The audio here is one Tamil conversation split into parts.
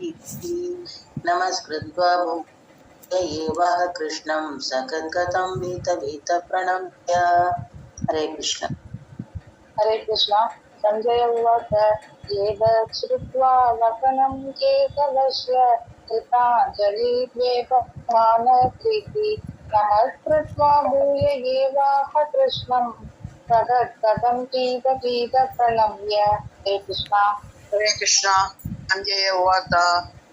कीर्ति नमस्कृत्वा एवः कृष्णं सगद्गतं वीत प्रणम्य। हरे कृष्ण। हरे कृष्ण। संजय उवाच एतत् श्रुत्वा वचनं केशवस्य कृताञ्जलिर्वेपमानकृति नमस्कृत्वा भूय एवाह कृष्णं सगद्गदं पीत प्रणम्य। हरे कृष्ण। हरे कृष्ण। संजय उवाच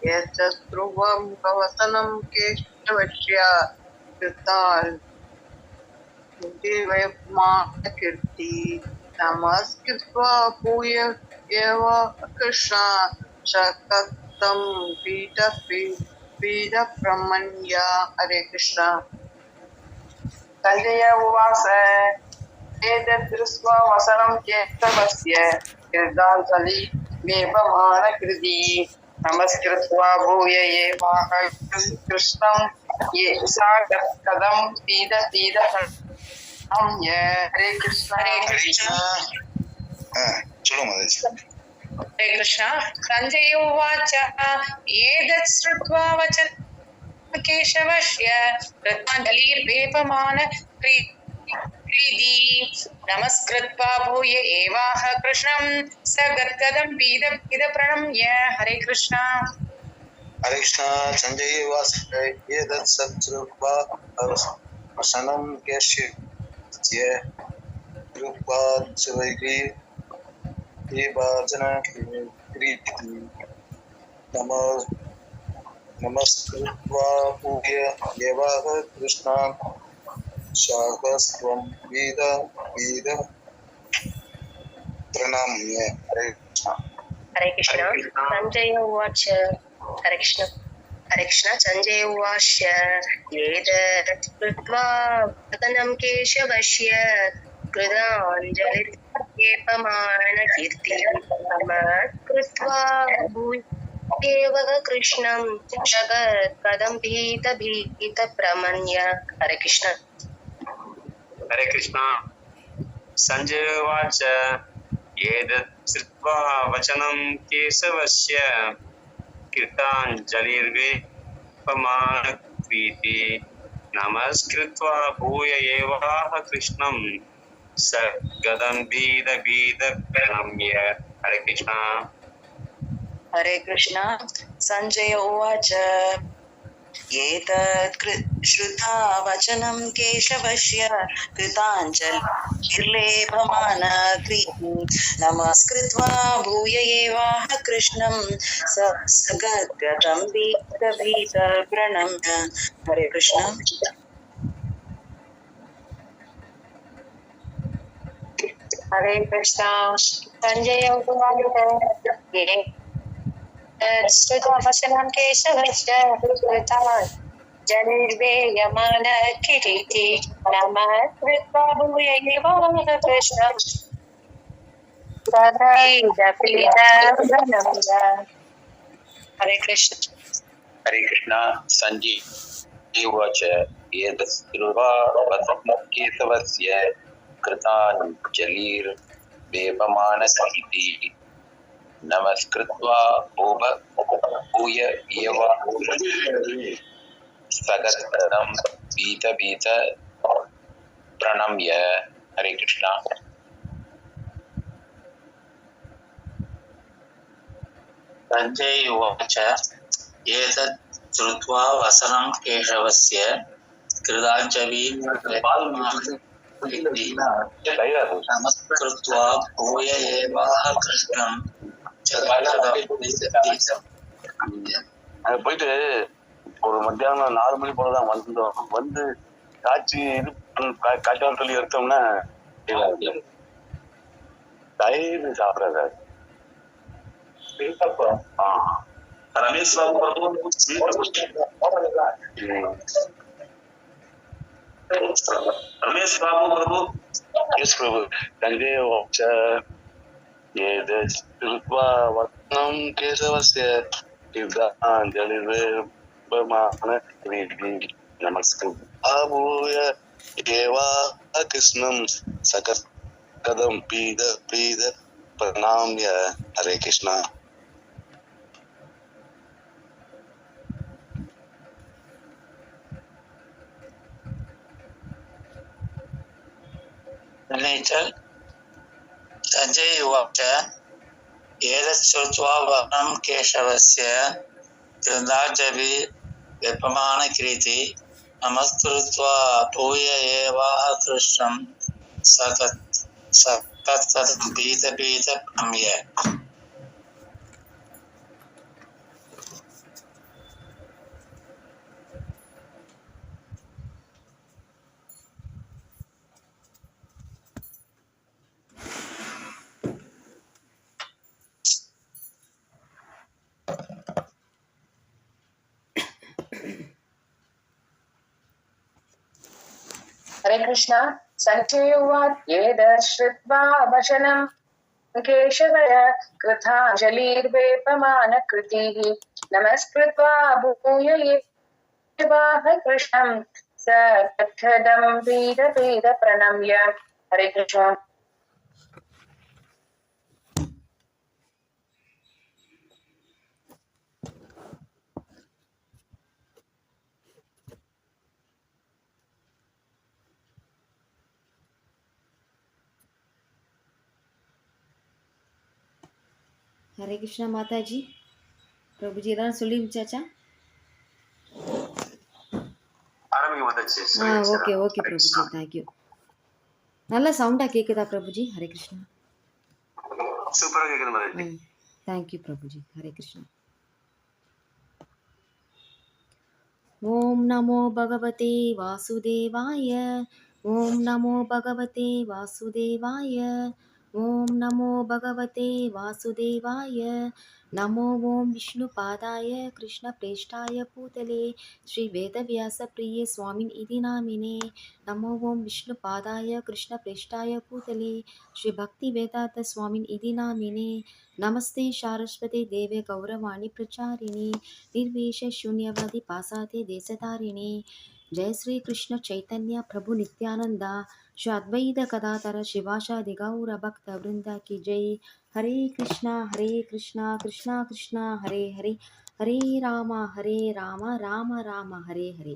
एतत् ध्रुवं कवचनं केशवस्य कृताञ्जलिर्वेपमानकीर्ति नमस्कृत्वा भूय एव कृष्ण सगद्गदं पीत प्रणम्य। हरे कृष्ण। संजय उवाच एतत् दृष्ट्वा वसनं केशवस्य कृताञ्जलिर्वेपमानकृति नमस्कृत्वा भूय एवाह कृष्णं सगद्गदं पीत प्रणम्य। हरे कृष्ण। हरे कृष्ण। हरे कृष्ण। संजय उवाच एतत् श्रुत्वा वचनं केशवस्य कृताञ्जलिर्वेपमानकृति नमस्कृत्वा भूय एवाह कृष्णं सगद्गदं पीत प्रणम्य। हरे कृष्ण। हरे कृष्ण। संजय उवाच एतत् श्रुत्वा वचनं केशवस्य कृताञ्जलिर्वेपमानकृति नमस्कृत्वा भूय एवाह कृष्णान् सगद्गदं पीत प्रणम्य। हरे कृष्ण। हरे कृष्ण। संजय उवाच हरे कृष्ण। हरे कृष्ण। संजय उवाच एतत् कृत्वा वदनं केशवस्य कृताञ्जलिर्वेपमानकीर्ति नमस्कृत्वा भूय एवः कृष्णं सगद्गदं पीत प्रणम्य। हरे कृष्ण। हरे कृष्ण। संजय उवाच एतत् श्रुत्वा वचनं केशवस्य कृताञ्जलिर्वेपमानकृति नमस्कृत्वा भूय एवाह कृष्णं सगद्गदं पीत प्रणम्य। हरे कृष्ण। हरे कृष्ण। संजय उवाच एतत् श्रुत्वा वचनं केशवस्य कृताञ्जलिर्वेपमानकृति नमस्कृत्वा भूय एवाह कृष्णं सगद्गदं पीत प्रणम्य। हरे कृष्ण। हरे कृष्ण। संजय उवाच वचनं केशवस्य कृताञ्जलिर्वेपमानकीर्ति नमस्कृत्वा भूय एवाह कृष्णं सगद्गदं प्रणम्य। हरे कृष्ण। हरे कृष्ण। संजय उवाच एतत् श्रुत्वा वचनं केशवस्य कृताञ्जलिर्वेपमानकृति नमस्कृत्वा भूय एवाह सगद्गदं पीत प्रणम्य। हरे कृष्ण। संजय उवाच एतत् श्रुत्वा वचनं केशवस्य कृताञ्जलिर्वेपमानकृति नमस्कृत्वा भूय एवाह कृष्णं அங்க போயிட்டு ஒரு மத்தியானம் 4 மணி போலதான் வந்தோம். வந்து காய்ச்சி காய்ச்சாலும் சொல்லி எடுத்தோம்னா தயிர் சாப்பிடாது. रमेश बाबू रमेश बाबू प्रभु यस प्रभु। संजय उवाच एतत् श्रुत्वा वचनं केशवस्य कृताञ्जलिर्वेपमानकृति नमस्कृत्वा भूय एवाह कृष्णं सगद्गदं पीत प्रणम्य। हरे कृष्ण। Later, Sanjay uvacha एतत् श्रुत्वा वर्णं केशवस्य कृताञ्जलि व्यपमानकृति नमस्कृत्वा भूय एवाह कृष्णं सततं प्रणम्य. हरे कृष्ण संजय उवाच एतत् श्रुत्वा वचनं केशवः कृताञ्जलिर्वेपमानकृतिः नमस्कृत्वा भूय एवाह कृष्णं स तत्क्षदं पीद प्रणम्य. हरे कृष्ण. हरे कृष्णा माता जी. प्रभु जी எல்லாரும் சொல்லி முடிச்சாச்சா? ஆரம்பிக்க மாட்டாச்சு. Okay okay Prabhuji, thank you. நல்லா சவுண்டா கேக்குதா பிரபுஜி? ஹரே கிருஷ்ணா. சூப்பரா கேக்குது மாதிரி. தேங்க்யூ பிரபுஜி. ஹரே கிருஷ்ணா. ஓம் நமோ பகவதே வாசுதேவாய. ஓம் நமோ பகவதே வாசுதேவாய. ஓம் நமோ பகவதே வாசுதேவாய. நமோ ஓம் विष्णुपादाय कृष्णप्रेष्ठाय भूतले श्रीवेदव्यासप्रिये स्वामिन् इति नामिने. नमो ओं विष्णुपादाय कृष्णप्रेष्ठाय भूतले श्रीभक्तिवेदान्तस्वामिन् इति नामिने. नमस्ते सारस्वते देवे गौरवाणी प्रचारिणे निर्विशेषशून्यवादी पासाते देशधारिणे. जय श्री कृष्ण चैतन्य प्रभु नित्यानंद श्री अद्वैत गदाधर शिवासादि गौर भक्त वृंदा की जय. हरे कृष्णा कृष्णा कृष्णा हरे हरे, हरे राम ராம ராம ஹரே ஹரே.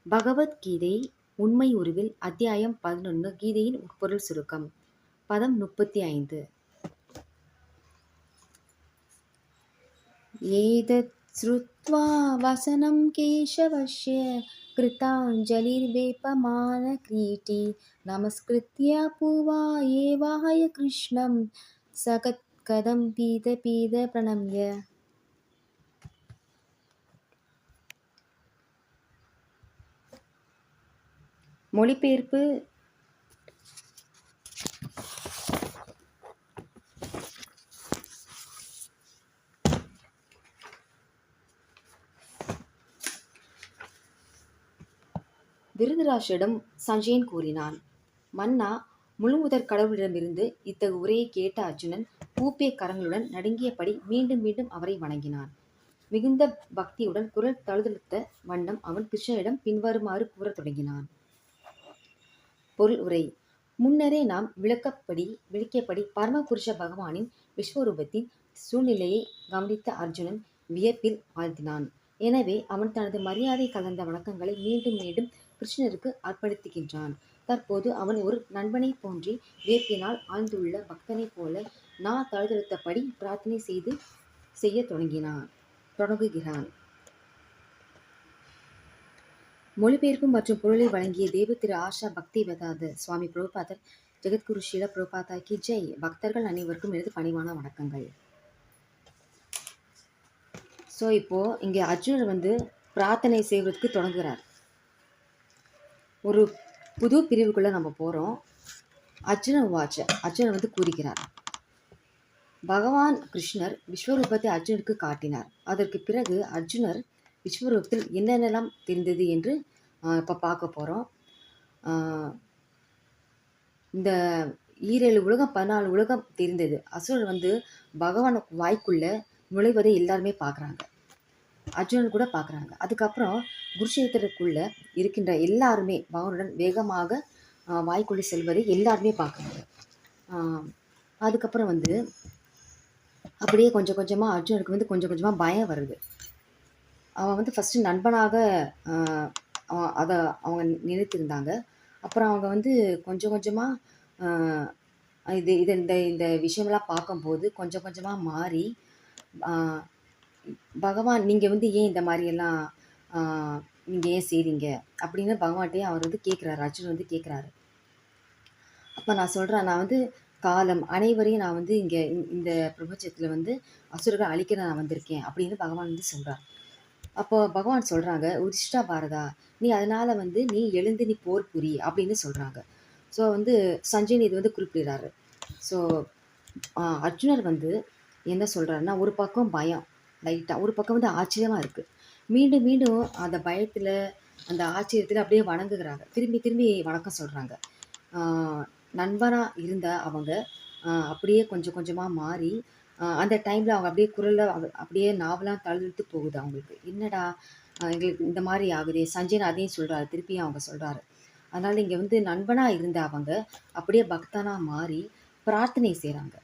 பகவத்கீதை உண்மை உருவில் அத்தியாயம் 11. கீதையின் உட்பொருள் சுருக்கம். பதம் 35. ஏதத் ஸ்ருத்வா வசனம் கேசவஸ்ய கிருதாஞ்சலிர்வேபமானக்ரீட்டி நமஸ்கிருத்ய பூவா ஏவாய கிருஷ்ணம் சகத்கதம் பீத பிரணம்ய. மொழிபெயர்ப்பு. விருதராஷிடம் சஞ்சயன் கூறினான், மன்னா, முழுமுதற் கடவுளிடமிருந்து இத்தகு உரையை கேட்ட அர்ஜுனன் கூப்பிய கரங்களுடன் நடுங்கியபடி மீண்டும் மீண்டும் அவரை வணங்கினான். மிகுந்த பக்தியுடன் குரல் தழுதழுத்த வண்ணம் அவன் கிருஷ்ணனிடம் பின்வருமாறு கூறத் தொடங்கினான். பொருள் உரை. முன்னரே நாம் விளக்கியபடி பரமபுருஷ பகவானின் விஸ்வரூபத்தின் சூழ்நிலையை கவனித்த அர்ஜுனன் வியப்பில் ஆழ்த்தினான். எனவே அவன் தனது மரியாதை கலந்த வணக்கங்களை மீண்டும் மீண்டும் கிருஷ்ணருக்கு அர்ப்பணித்துகின்றான். தற்போது அவன் ஒரு நண்பனை போன்றி வியப்பினால் ஆழ்ந்துள்ள பக்தனைப் போல தழுதழுத்தபடி பிரார்த்தனை செய்ய தொடங்குகிறான். மொழிபெயர்ப்பு மற்றும் பொருளை வழங்கிய தேவ திரு ஆஷா பக்தி வேதாந்த சுவாமி பிரபுபாதர் ஜெகத்குரு ஸ்ரீல பிரபுபாதா கி ஜெய். பக்தர்கள் அனைவருக்கும் எனது பணிவான வணக்கங்கள். ஸோ இப்போ இங்கே அர்ஜுனர் பிரார்த்தனை செய்வதற்கு தொடங்குகிறார். ஒரு புது பிரிவுக்குள்ள நம்ம போறோம். அர்ஜுனர் கூறுகிறார், பகவான் கிருஷ்ணர் விஸ்வரூபத்தை அர்ஜுனருக்கு காட்டினார். அதற்கு பிறகு அர்ஜுனர் விஸ்வரூபத்தில் என்னென்னலாம் தெரிந்தது என்று இப்போ பார்க்க போகிறோம். இந்த 7 உலகம் 14 உலகம் தெரிந்தது. அசுரர் பகவான் வாய்க்குள்ள நுழைவதை எல்லாருமே பார்க்குறாங்க, அர்ஜுனன் கூட பார்க்குறாங்க. அதுக்கப்புறம் குருஷேத்திரக்குள்ள இருக்கின்ற எல்லாருமே பகவானுடன் வேகமாக வாய்க்குள்ளே செல்வதை எல்லாருமே பார்க்குறாங்க. அதுக்கப்புறம் அப்படியே கொஞ்சம் கொஞ்சமாக அர்ஜுனனுக்கு கொஞ்சம் கொஞ்சமாக பயம் வருது. அவன் ஃபஸ்ட்டு நண்பனாக அதை அவங்க நினைத்திருந்தாங்க. அப்புறம் அவங்க வந்து கொஞ்சம் கொஞ்சமாக இது இது இந்த இந்த விஷயமெல்லாம் பார்க்கும்போது கொஞ்சம் கொஞ்சமாக மாறி ஆஹ் பகவான் நீங்கள் வந்து ஏன் இந்த மாதிரியெல்லாம் நீங்கள் ஏன் செய்கிறீங்க அப்படின்னு பகவான்கிட்டயே அவர் வந்து கேட்குறாரு, அர்ஜுனன் வந்து கேட்குறாரு. அப்போ நான் சொல்கிறேன், நான் வந்து காலம் அனைவரையும் நான் வந்து இங்கே இந்த பிரபஞ்சத்தில் வந்து அசுரர்கள் அழிக்க நான் வந்திருக்கேன் அப்படின்னு பகவான் வந்து சொல்கிறார். அப்போ பகவான் சொல்கிறாங்க, உதிஷ்டா பாரதா, நீ அதனால் வந்து நீ எழுந்து நீ போர் புரி அப்படின்னு சொல்கிறாங்க. ஸோ வந்து சஞ்சயன் இது வந்து குறிப்பிடுறாரு. ஸோ அர்ஜுனர் வந்து என்ன சொல்கிறாருன்னா, ஒரு பக்கம் பயம் லைட்டாக, ஒரு பக்கம் வந்து ஆச்சரியமாக இருக்குது. மீண்டும் மீண்டும் அந்த பயத்தில் அந்த ஆச்சரியத்தில் அப்படியே வணங்குகிறாங்க, திரும்பி திரும்பி வணக்கம் சொல்கிறாங்க. நண்பனாக இருந்த அவங்க அப்படியே கொஞ்சம் கொஞ்சமாக மாறி அந்த டைமில் அவங்க அப்படியே குரலில் அப்படியே நாவலாம் தழுத்து போகுது அவங்களுக்கு. என்னடா எங்களுக்கு இந்த மாதிரி ஆகுதே, சஞ்சயன் அதையும் சொல்கிறாரு, திருப்பியும் அவங்க சொல்கிறாரு. அதனால் இங்கே வந்து நண்பனாக இருந்த அவங்க அப்படியே பக்தனாக மாறி பிரார்த்தனை செய்கிறாங்க,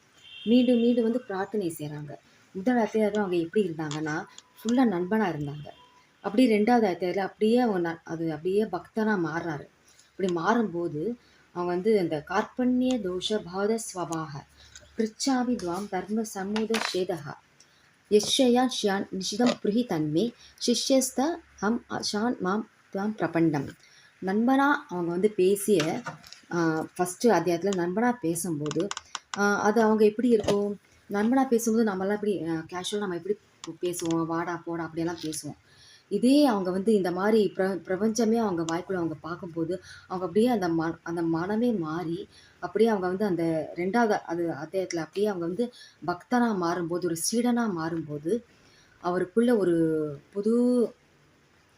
மீண்டும் மீண்டும் வந்து பிரார்த்தனை செய்கிறாங்க. முதல் அத்தியாயத்தில் அவங்க எப்படி இருந்தாங்கன்னா ஃபுல்லாக நண்பனாக இருந்தாங்க. அப்படியே 2வது அத்தியாயத்தில் அப்படியே அவங்க அது அப்படியே பக்தனாக மாறுறாரு. அப்படி மாறும்போது அவங்க வந்து இந்த கார்பண்ய தோஷ பாத ஸ்வபாக பிரிச்சாமி துவாம் தர்ம சமூத ஷேதகா யஷ்யான் ஷியான் நிஷிதம் புரிஹி தன்மே சிஷ்யஸ்த ஹம் ஷான் மாம் துவாம் பிரபண்டம். நண்பனாக அவங்க வந்து பேசிய ஃபஸ்ட்டு அத்தியாயத்தில் நண்பனாக பேசும்போது அது அவங்க எப்படி இருக்கும், நண்பனாக பேசும்போது நம்மளாம் எப்படி கேஷுவலாக நம்ம எப்படி பேசுவோம், வாடா போடா அப்படியெல்லாம் பேசுவோம். இதே அவங்க வந்து இந்த மாதிரி பிரபஞ்சமே அவங்க வாய்க்குள்ள அவங்க பார்க்கும்போது அவங்க அப்படியே அந்த மனமே மாறி அப்படியே அவங்க வந்து அந்த 2வது அத்தியாயத்தில் அப்படியே அவங்க வந்து பக்தனாக மாறும்போது, ஒரு சீடனாக மாறும்போது அவருக்குள்ள ஒரு புது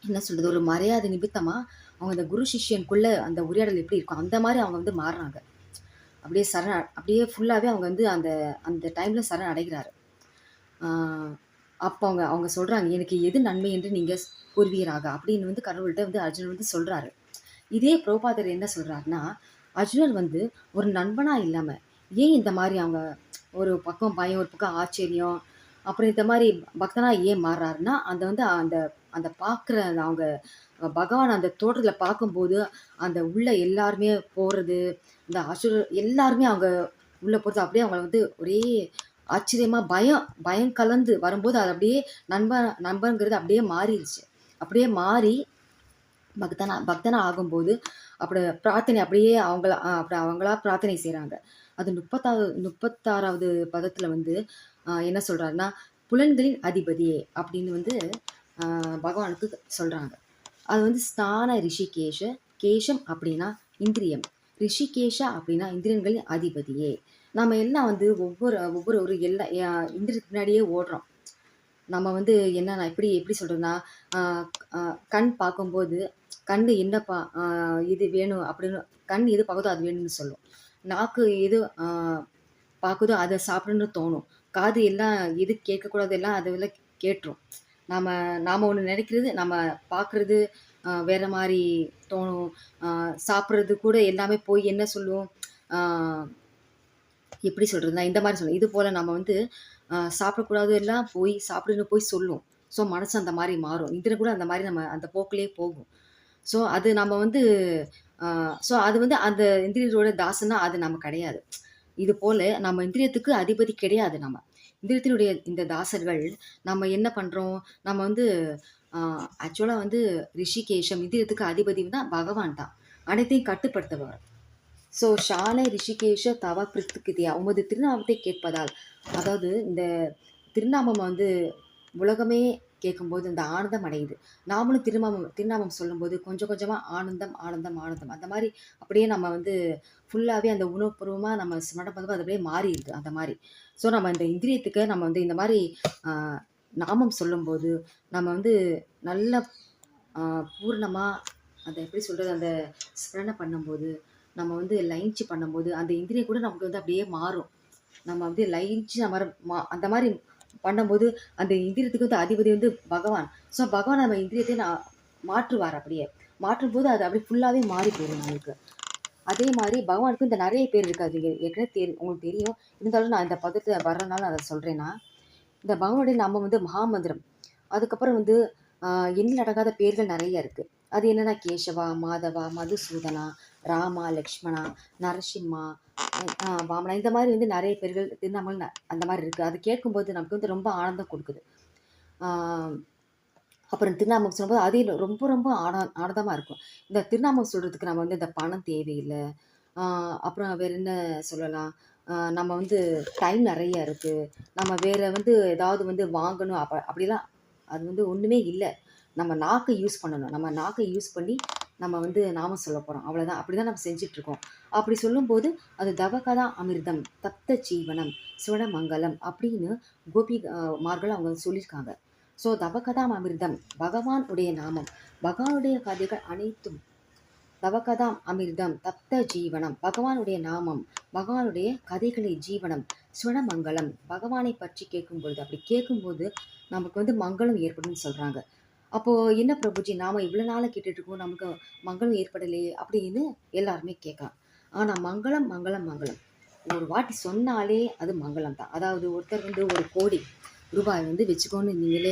என்ன சொல்கிறது, ஒரு மரியாதை நிமித்தமாக அவங்க அந்த குரு சிஷ்யனுக்குள்ள அந்த உரையாடல் எப்படி இருக்கும் அந்த மாதிரி அவங்க வந்து மாறுறாங்க. அப்படியே அப்படியே ஃபுல்லாகவே அவங்க வந்து அந்த அந்த டைமில் சரண் அடைகிறாரு. அப்போ அவங்க சொல்கிறாங்க, எனக்கு எது நன்மை என்று நீங்கள் கூறுவீராக அப்படின்னு வந்து கடவுள்கிட்ட வந்து அர்ஜுனன் வந்து சொல்கிறாரு. இதே பிரபுபாதர் என்ன சொல்கிறாருன்னா, அர்ஜுனன் வந்து ஒரு நண்பனாக இல்லாமல் ஏன் இந்த மாதிரி அவங்க ஒரு பக்கம் பயம், ஒரு பக்கம் ஆச்சரியம், அப்புறம் இந்த மாதிரி பக்தனாக ஏன் மாறுறாருன்னா, அந்த வந்து அந்த அந்த பார்க்குற அவங்க பகவான் அந்த தோற்றத்தில் பார்க்கும்போது அந்த உள்ள எல்லாருமே போகிறது, இந்த அசுரர் எல்லாருமே அவங்க உள்ளே போகிறது அப்படியே அவங்க வந்து ஒரே ஆச்சரியமாக பயம் கலந்து வரும்போது அது அப்படியே நண்பங்கிறது அப்படியே மாறிடுச்சு. அப்படியே மாறி பக்தனா ஆகும்போது அப்படி பிரார்த்தனை அப்படியே அவங்களா பிரார்த்தனை செய்கிறாங்க. அது 36வது பதத்தில் வந்து என்ன சொல்கிறாருன்னா, புலன்களின் அதிபதியே அப்படின்னு வந்து பகவானுக்கு சொல்கிறாங்க. அது வந்து ஸ்தான ரிஷிகேஷ, கேஷம் அப்படின்னா இந்திரியம், ரிஷிகேஷா அப்படின்னா இந்திரியங்களின் அதிபதியே. நம்ம எல்லாம் வந்து ஒவ்வொரு ஒரு எல்லா இந்திரியத்துக்கு பின்னாடியே ஓடுறோம். நம்ம வந்து என்னன்னா எப்படி சொல்கிறதுன்னா, கண் பார்க்கும்போது கண் என்னப்பா இது வேணும் அப்படின்னு கண் எது பார்க்குதோ அது வேணும்னு சொல்லும். நாக்கு எது பார்க்குதோ அதை சாப்பிடணும்னு தோணும். காது எல்லாம் எது கேட்கக்கூடாது எல்லாம் அதெல்லாம் கேட்டுரும். நாம் ஒன்று நினைக்கிறது நம்ம பார்க்குறது வேறு மாதிரி தோணும். சாப்பிட்றது கூட எல்லாமே போய் என்ன சொல்லுவோம், எப்படி சொல்கிறதுனா இந்த மாதிரி சொல்லுவோம். இது போல் நம்ம வந்து சாப்பிடக்கூடாது எல்லாம் போய் சாப்பிடுன்னு போய் சொல்லும். ஸோ மனசு அந்த மாதிரி மாறும், இதில் கூட அந்த மாதிரி நம்ம அந்த போக்கிலே போகும். ஸோ அது நம்ம வந்து ஸோ அது வந்து அந்த இந்திரியத்தோட தாசனா அது நம்ம கிடையாது. இது போல் நம்ம இந்திரியத்துக்கு அதிபதி கிடையாது. நம்ம இந்திரியத்தினுடைய இந்த தாசர்கள் நம்ம என்ன பண்ணுறோம், நம்ம வந்து ஆக்சுவலாக வந்து ரிஷிகேஷம் இந்திரியத்துக்கு அதிபதி தான் பகவான் தான், அனைத்தையும் கட்டுப்படுத்துவார். ஸோ ஷானை ரிஷிகேஷ தவ பிரித்துக்குதியா உமது திருநாமத்தை கேட்பதால், அதாவது இந்த திருநாமம் வந்து உலகமே கேட்கும்போது இந்த ஆனந்தம் அடையுது. நாமளும் திருநாமம் சொல்லும்போது கொஞ்சம் கொஞ்சமாக ஆனந்தம் ஆனந்தம் ஆனந்தம் அந்த மாதிரி அப்படியே நம்ம வந்து ஃபுல்லாகவே அந்த உணவுபூர்வமாக நம்ம ஸ்மரணம் பண்ணும்போது அது அப்படியே மாறிடுது அந்த மாதிரி. ஸோ நம்ம இந்த இந்திரியத்துக்கு நம்ம வந்து இந்த மாதிரி நாமம் சொல்லும்போது நம்ம வந்து நல்ல பூர்ணமாக அதை எப்படி சொல்கிறது, அந்த ஸ்மரணை பண்ணும்போது நம்ம வந்து லைன்ச்சு பண்ணும்போது அந்த இந்திரியம் கூட நமக்கு வந்து அப்படியே மாறும். நம்ம வந்து லைன்ச்சு நம்ம அந்த மாதிரி பண்ணும்போது அந்த இந்திரியத்துக்கு வந்து அதிபதி வந்து பகவான். ஸோ பகவான் நம்ம இந்திரியத்தை மாற்றுவார். அப்படியே மாற்றும்போது அது அப்படியே ஃபுல்லாகவே மாறி போயிடும் நம்மளுக்கு. அதே மாதிரி பகவானுக்கு இந்த நிறைய பேர் இருக்காது, ஏற்கனவே உங்களுக்கு தெரியும். இருந்தாலும் நான் இந்த பதத்தை வர்றதுனால நான் அதை சொல்கிறேன்னா, இந்த பகவானுடைய நாமம் வந்து மகாமந்திரம். அதுக்கப்புறம் வந்து எண்ணில் அடங்காத பேர்கள் நிறைய இருக்குது. அது என்னென்னா கேசவா, மாதவா, மதுசூதனா, ராமா, லக்ஷ்மணா, நரசிம்மா, வாமனா, இந்த மாதிரி வந்து நிறைய பேர்கள் திருநாமங்கள் அந்த மாதிரி இருக்குது. அது கேட்கும்போது நமக்கு வந்து ரொம்ப ஆனந்தம் கொடுக்குது. அப்புறம் திருநாமம் சொல்லும்போது அதே ரொம்ப ரொம்ப ஆனந்தமாக இருக்கும். இந்த திருநாமம் சொல்கிறதுக்கு நம்ம வந்து இந்த பணம் தேவையில்லை. அப்புறம் வேறு என்ன சொல்லலாம், நம்ம வந்து டைம் நிறைய இருக்குது, நம்ம வேறு வந்து ஏதாவது வந்து வாங்கணும் அப்படிலாம் அது வந்து ஒன்றுமே இல்லை. நம்ம நாக்கை யூஸ் பண்ணணும். நம்ம நாக்கை யூஸ் பண்ணி நம்ம வந்து நாமம் சொல்ல போகிறோம், அவ்வளோதான். அப்படி தான் நம்ம செஞ்சிட்ருக்கோம். அப்படி சொல்லும்போது அது தவகதா அமிர்தம் தப்த ஜீவனம் சுவனமங்கலம் அப்படின்னு மார்கள் அவங்க சொல்லியிருக்காங்க. ஸோ தவகதாம் அமிர்தம் பகவான் உடைய நாமம், பகவானுடைய கதைகள் அனைத்தும். தவகதாம் அமிர்தம் தப்த ஜீவனம், பகவானுடைய நாமம், பகவானுடைய கதைகளை ஜீவனம், சுவனமங்கலம், பகவானை பற்றி கேட்கும்பொழுது, அப்படி கேட்கும்போது நமக்கு வந்து மங்களம் ஏற்படும்னு சொல்கிறாங்க. அப்போது என்ன பிரபுஜி, நாம் இவ்வளோ நாளாக கேட்டுட்ருக்கோம், நமக்கு மங்களம் ஏற்படலையே அப்படின்னு எல்லாருமே கேட்கலாம். ஆனால் மங்களம் மங்களம் மங்களம் ஒரு வாட்டி சொன்னாலே அது மங்களம் தான். அதாவது ஒருத்தர் வந்து 1 கோடி ரூபாய் வந்து வச்சுக்கோன்னு நீங்களே